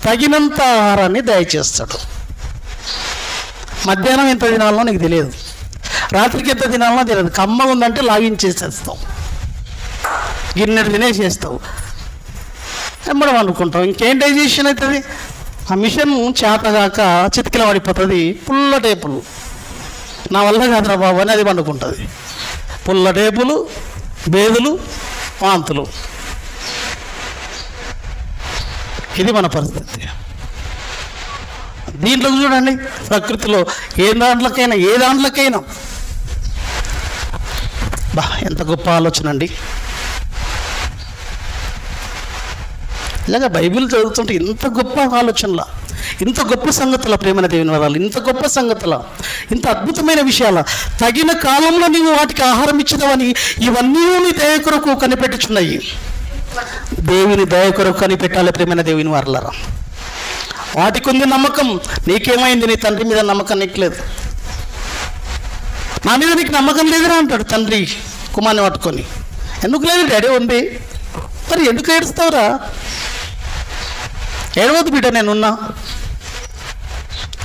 తగినంత ఆహారాన్ని దయచేస్తాడు. మధ్యాహ్నం ఎంత తినాలనో నీకు తెలియదు, రాత్రికి ఎంత తినాలనో తెలియదు. కమ్మ ఉందంటే లాగించేసేస్తావు, గిన్నెడు తినేసేస్తావు, ఎమ్మడం అనుకుంటావు. ఇంకేం డైజెషన్ అవుతుంది? ఆ మిషన్ చేతగాక చితికిల పడిపోతుంది. పుల్ల టేపులు నా వల్ల కాదురా బాబు అని అది పండుకుంటుంది. పుల్ల టేపులు, బేదులు, వాంతులు. ఇది మన పరిస్థితి. దీంట్లో చూడండి, ప్రకృతిలో ఏ దాంట్లోకైనా ఎంత గొప్ప ఆలోచన అండి. ఇలాగా బైబిల్ చదువుతుంటే ఇంత గొప్ప ఆలోచనల, ఇంత గొప్ప సంగతుల ప్రేమైన దేవుని వరాలు, ఇంత గొప్ప సంగతుల, ఇంత అద్భుతమైన విషయాల తగిన కాలంలో నీవు వాటికి ఆహారం ఇచ్చినవని ఇవన్నీ నీ దయ కొరకు కనిపెట్టుచున్నాయి. దేవుని దయ కొరకు కనిపెట్టాలి ప్రేమైన దేవుని వరాలరా. వాటికి ఉంది నమ్మకం. నీకేమైంది? నీ తండ్రి మీద నమ్మకం నీకు లేదు. నా మీద నీకు నమ్మకం లేదురా అంటాడు తండ్రి కుమార్ని పట్టుకొని. ఎందుకు లేదు డాడీ? ఉంది. మరి ఎందుకు ఏడుస్తావురా? ఏడవద్దు బిడ్డ, నేనున్నా,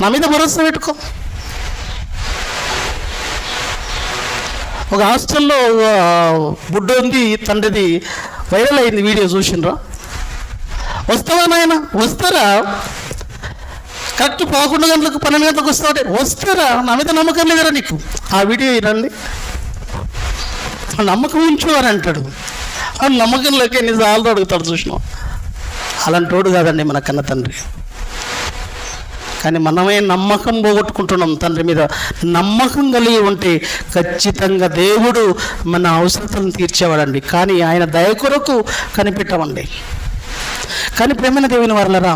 నా మీద భరోసా పెట్టుకో. ఒక హాస్టల్లో బుడ్డ ఉంది, తండ్రిది వైరల్ అయింది, వీడియో చూసిండ్రా? వస్తావా నాయన? వస్తారా? కరెక్ట్ 11 గంటలకు 12 గంటలకు వస్తావంటే వస్తారా? నా మీద నమ్మకం లేదరా నీకు? ఆ వీడియో వినండి. నమ్మకం ఉంచు అని అంటాడు. ఆ నమ్మకం లేక ఎన్నిసార్లు అడుగుతాడు చూసినావు. అలాంటి వాడు కాదండి మన కన్న తండ్రి. కానీ మనమే నమ్మకం పోగొట్టుకుంటున్నాం తండ్రి మీద. నమ్మకం కలిగి ఉంటే ఖచ్చితంగా దేవుడు మన అవసరతలను తీర్చేవాడండి. కానీ ఆయన దయ కొరకు కనిపెట్టమండి. కానీ ప్రేమైన దేవుని వారలారా,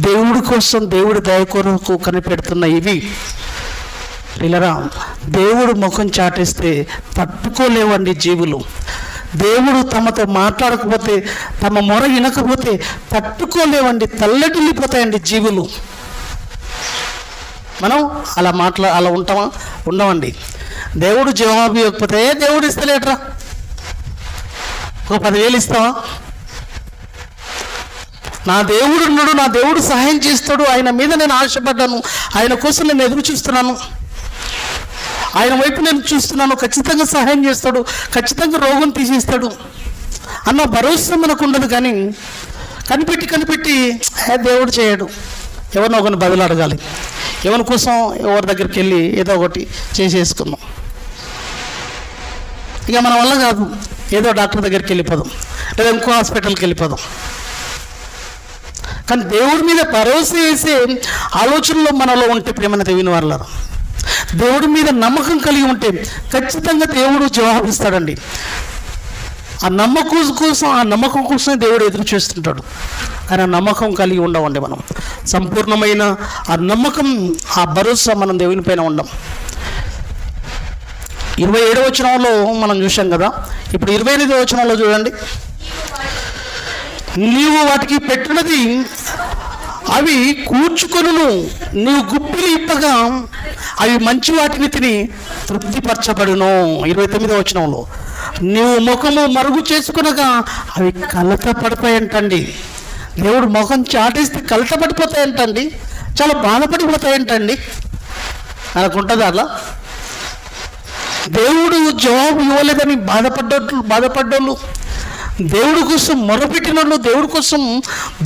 దేవుడి కోసం దేవుడి దయ కొరకు కనిపెడుతున్న ఇవి పిల్లరా, దేవుడు ముఖం చాటేస్తే తట్టుకోలేవండి జీవులు. దేవుడు తమతో మాట్లాడకపోతే, తమ మొర వినకపోతే తట్టుకోలేవండి, తల్లడిల్లిపోతాయండి జీవులు. మనం అలా ఉంటామా? ఉండవండి. దేవుడు జవాబు ఇవ్వకపోతే దేవుడు ఇస్తలేట్రా, ఒక 10,000 ఇస్తావా? నా దేవుడు ఉన్నాడు, నా దేవుడు సహాయం చేస్తాడు, ఆయన మీద నేను ఆశపడ్డాను, ఆయన కోసం నేను ఎదురు చూస్తున్నాను, ఆయన వైపు నేను చూస్తున్నాను, ఖచ్చితంగా సహాయం చేస్తాడు, ఖచ్చితంగా రోగం తీసేస్తాడు అన్న భరోసా మనకు ఉండదు. కానీ కనిపెట్టి దేవుడు చేయడు. ఎవరినో ఒకరిని బదులు అడగాలి. ఎవరి కోసం ఎవరి దగ్గరికి వెళ్ళి ఏదో ఒకటి చేసేసుకున్నాం. ఇక మన వల్ల కాదు, ఏదో డాక్టర్ దగ్గరికి వెళ్ళిపోదాం, లేదా ఇంకో హాస్పిటల్కి వెళ్ళిపోదాం. కానీ దేవుడి మీద భరోసా వేసే ఆలోచనలో మనలో ఉంటే ప్రేమను దేవుని వారలారా, దేవుడి మీద నమ్మకం కలిగి ఉంటే ఖచ్చితంగా దేవుడు జవాబిస్తాడండి. ఆ నమ్మకం కోసం దేవుడు ఎదురు చేస్తుంటాడు. కానీ ఆ నమ్మకం కలిగి ఉండవండి మనం. సంపూర్ణమైన ఆ నమ్మకం, ఆ భరోసా మనం దేవుని పైన ఉండం. 27వ వచనంలో మనం చూసాం కదా. ఇప్పుడు 28వ వచనంలో చూడండి. నీవు వాటికి పెట్టినది అవి కూర్చుకొనును, నీవు గుప్పిలు ఇప్పగా అవి మంచి వాటిని తిని తృప్తిపరచబడును. 29వ వచనంలో నీవు ముఖము మరుగు చేసుకునగా అవి కలత పడిపోయాయంటండి. దేవుడు ముఖం చాటేస్తే కలత పడిపోతాయంటండి, చాలా బాధపడిపోతాయంటండి. అనుకుంటుంది అలా. దేవుడు జవాబు ఇవ్వలేదని బాధపడ్డోళ్ళు, దేవుడి కోసం మొరపెట్టినోళ్ళు, దేవుడి కోసం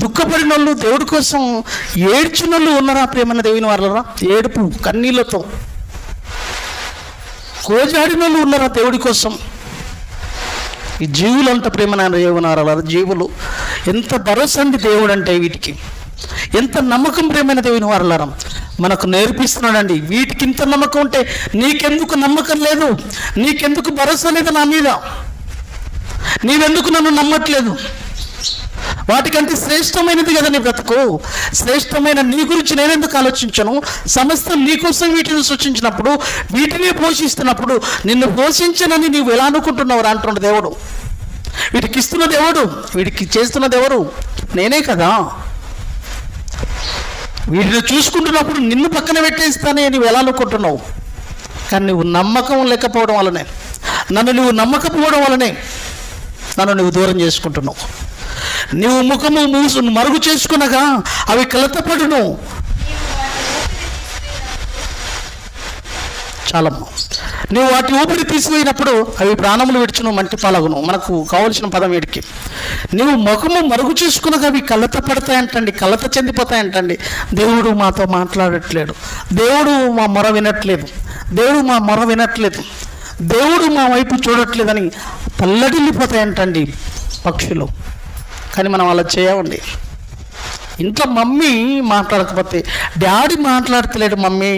దుఃఖపడినోళ్ళు, దేవుడి కోసం ఏడ్చినోళ్ళు ఉన్నారా ప్రేమన్న దేవుని వారలారా? ఏడుపు కన్నీళ్లతో కోజాడినోళ్ళు ఉన్నారా దేవుడి కోసం? ఈ జీవులు అంత ప్రేమన్న దేవుని వారలారా, జీవులు ఎంత భరోసా అండి దేవుడు అంటే, వీటికి ఎంత నమ్మకం ప్రేమైన దేవుని వారలారా మనకు నేర్పిస్తున్నాడండి. వీటికి ఇంత నమ్మకం ఉంటే నీకెందుకు నమ్మకం లేదు, నీకెందుకు భరోసా లేదు నా మీద, నీవెందుకు నన్ను నమ్మట్లేదు? వాటికంటే శ్రేష్టమైనది కదా నీ బ్రతుకు. శ్రేష్టమైన నీ గురించి నేనెందుకు ఆలోచించను? సమస్తం నీకోసం వీటిని సృష్టించినప్పుడు, వీటిని పోషిస్తున్నప్పుడు నిన్ను పోషించనని నీవు ఎలా అనుకుంటున్నావు అంటున్నాడు దేవుడు. వీటికి ఇస్తున్నది ఎవడు? వీటికి చేస్తున్నది ఎవరు? నేనే కదా. వీటిని చూసుకుంటున్నప్పుడు నిన్ను పక్కన పెట్టేస్తానే నువ్వు ఎలా అనుకుంటున్నావు? కానీ నువ్వు నమ్మకం లేకపోవడం వల్లనే, నువ్వు నమ్మకపోవడం వల్లనే నన్ను నువ్వు దూరం చేసుకుంటున్నావు. నువ్వు ముఖము మరుగు చేసుకునగా అవి కలతపడును. చాలమ్మా, నువ్వు వాటి ఊపిరి తీసిపోయినప్పుడు అవి ప్రాణములు విడుచును, మంటి పాలగును. మనకు కావలసిన పదం వీడికి. నువ్వు ముఖము మరుగు చేసుకునగా అవి కలత పడతాయంటండి, కలత చెందిపోతాయంటండి. దేవుడు మాతో మాట్లాడట్లేడు, దేవుడు మా మొర వినట్లేదు, దేవుడు మా వైపు చూడట్లేదని తల్లడిల్లిపోతాయంటండి పక్షులు. కానీ మనం అలా చేయమండి. ఇంట్లో మమ్మీ మాట్లాడకపోతే, డాడీ మాట్లాడతలేడు, మమ్మీ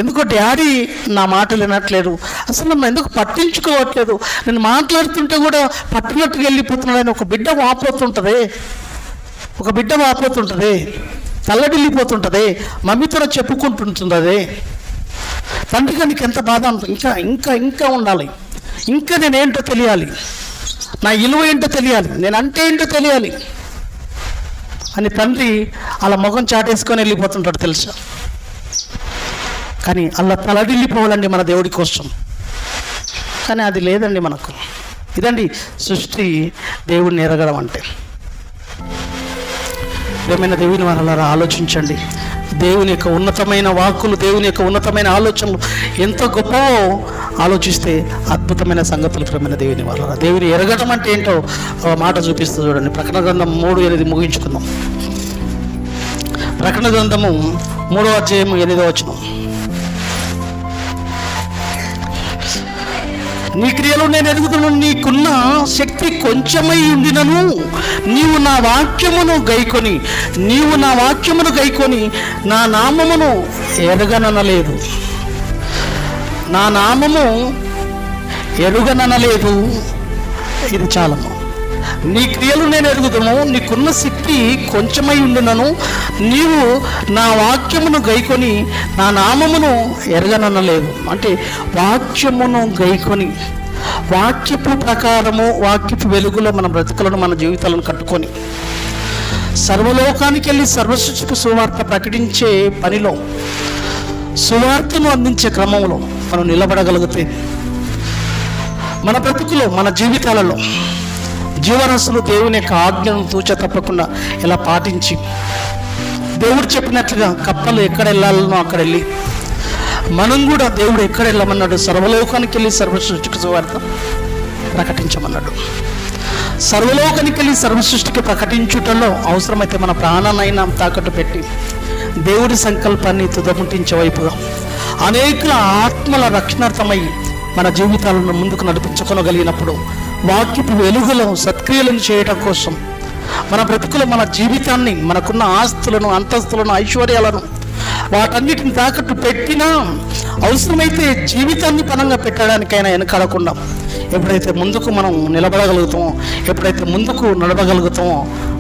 ఎందుకో డాడీ నా మాటలు వినట్లేదు, అసలు నన్ను ఎందుకు పట్టించుకోవట్లేదు, నేను మాట్లాడుతుంటే కూడా పట్టినట్టుగా వెళ్ళిపోతున్నాడని ఒక బిడ్డ వాపోతుంటుంది, తల్లడిల్లిపోతుంటుంది, మమ్మీతో చెప్పుకుంటుంటుంది. తండ్రిగా నీకు ఎంత బాధ ఉంటుంది, ఇంకా ఉండాలి, ఇంకా నేనేంటో తెలియాలి, నా విలువ ఏంటో తెలియాలి, నేను అంటే ఏంటో తెలియాలి అని తండ్రి అలా ముఖం చాటేసుకొని వెళ్ళిపోతుంటాడు తెలుసా. కానీ అలా తలడిల్లిపోవాలండి మన దేవుడి కోసం. కానీ అది లేదండి మనకు. ఇదండి సృష్టి దేవుడిని ఎరగడం అంటే. ఏమైనా దేవుని వారలారా ఆలోచించండి. దేవుని యొక్క ఉన్నతమైన వాక్కులు, దేవుని యొక్క ఉన్నతమైన ఆలోచనలు ఎంత గొప్పవో ఆలోచిస్తే అద్భుతమైన సంగతులు ప్రేమైన దేవుని వారలారా. దేవుని ఎరగడం అంటే ఏంటో మాట చూపిస్తూ చూడండి. ప్రకటన గ్రంథం 3:8 ముగించుకుందాం. ప్రకటన గ్రంథము 3వ అధ్యాయం 8వ వచనం. నీ క్రియలు నేను ఎరుగుదును, నీకున్న శక్తి కొంచెమై ఉండినను నీవు నా వాక్యమును గైకొని నా నామమును ఎరుగననలేదు. నా నామము ఎరుగననలేదు. ఇది చాలము. నీ క్రియలు నేను ఎరుగుదును, నీకున్న శక్తి కొంచెమై ఉండినను నీవు నా వాక్యమును గైకొని నా నామమును ఎరగననలేదు. అంటే వాక్యమును గైకొని, వాక్యపు ప్రకారము, వాక్యపు వెలుగులో మన బ్రతుకులను, మన జీవితాలను కట్టుకొని సర్వలోకానికి వెళ్ళి సర్వసృష్టికి సువార్త ప్రకటించే పనిలో, సువార్తను అందించే క్రమంలో మనం నిలబడగలిగితే మన బ్రతుకులో, మన జీవితాలలో జీవరసులు దేవుని యొక్క ఆజ్ఞను తూచ తప్పకుండా ఇలా పాటించి దేవుడు చెప్పినట్లుగా కప్పలు ఎక్కడ వెళ్ళాలనో అక్కడ వెళ్ళి, మనం కూడా దేవుడు ఎక్కడ వెళ్ళమన్నాడు, సర్వలోకానికి వెళ్ళి సర్వసృష్టికి సువార్త ప్రకటించమన్నాడు. సర్వలోకానికి వెళ్ళి సర్వసృష్టికి ప్రకటించుటలో అవసరమైతే మన ప్రాణాన్నైనా తాకట్టు పెట్టి దేవుడి సంకల్పాన్ని తుదముట్టించే వైపుగా అనేక ఆత్మల రక్షణార్థమై మన జీవితాలను ముందుకు నడిపించుకోగలిగినప్పుడు, వాక్యపు వెలుగులో సత్క్రియలను చేయడం కోసం మన బ్రతుకులు, మన జీవితాన్ని, మనకున్న ఆస్తులను, అంతస్తులను, ఐశ్వర్యాలను వాటన్నిటిని తాకట్టు పెట్టినా, అవసరమైతే జీవితాన్ని పనంగా పెట్టడానికైనా వెనకాడకుండా ఎప్పుడైతే ముందుకు మనం నిలబడగలుగుతామో, ఎప్పుడైతే ముందుకు నడవగలుగుతామో,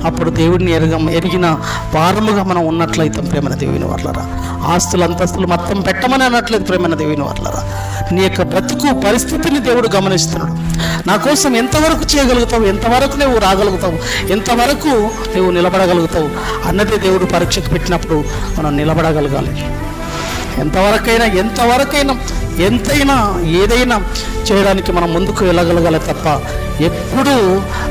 అప్పుడు దేవుడిని ఎరిగిన వారముగా మనం ఉన్నట్లయితే ప్రేమైన దేవుని వాళ్ళరా, ఆస్తులు అంతస్తులు మొత్తం పెట్టమని అనట్లేదు ప్రేమైన దేవుని వాళ్ళరా. నీ యొక్క బ్రతుకు పరిస్థితిని దేవుడు గమనిస్తున్నాడు. నా కోసం ఎంతవరకు చేయగలుగుతావు, ఎంతవరకు నువ్వు రాగలుగుతావు, ఎంతవరకు నువ్వు నిలబడగలుగుతావు అన్నదే దేవుడు పరీక్షకు పెట్టినప్పుడు మనం నిలబడగలగాలి. ఎంతవరకైనా ఎంతైనా ఏదైనా చేయడానికి మనం ముందుకు వెళ్ళగలగాలి తప్ప ఎప్పుడూ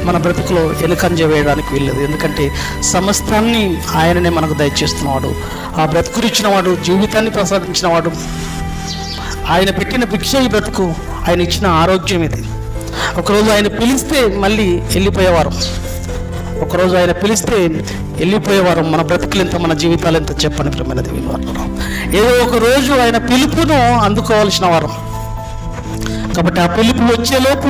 మన బ్రతుకులో వెనుకంజ వేయడానికి వీల్లేదు. ఎందుకంటే సమస్తాన్ని ఆయననే మనకు దయచేస్తున్నవాడు, ఆ బ్రతుకునిచ్చినవాడు, జీవితాన్ని ప్రసాదించినవాడు. ఆయన పెట్టిన భిక్ష ఈ బ్రతుకు, ఆయన ఇచ్చిన ఆరోగ్యం ఇది. ఒకరోజు ఆయన పిలిస్తే మళ్ళీ వెళ్ళిపోయేవారు, ఒకరోజు ఆయన పిలిస్తే వెళ్ళిపోయేవారు. మన బ్రతుకులు ఎంత, మన జీవితాలు ఎంత చెప్పని ప్రేమైన దేవుని వారు. ఏదో ఒక రోజు ఆయన పిలుపును అందుకోవాల్సిన వారు. కాబట్టి ఆ పిలుపు వచ్చేలోపు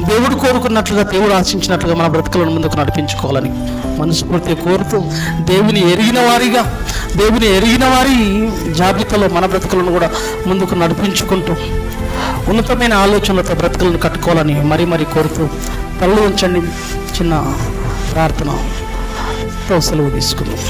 దేవుడు కోరుకున్నట్లుగా, దేవుడు ఆశించినట్లుగా మన బ్రతుకులను ముందుకు నడిపించుకోవాలని మనస్ఫూర్తిగా కోరుతూ, దేవుని ఎరిగిన వారి జాబితాలో మన బ్రతుకులను కూడా ముందుకు నడిపించుకుంటూ ఉన్నతమైన ఆలోచనలతో బ్రతుకులను కట్టుకోవాలని మరీ కోరుతూ తల్లు ఉంచండి. చిన్న ప్రార్థన సెలవు తీసుకుందాం.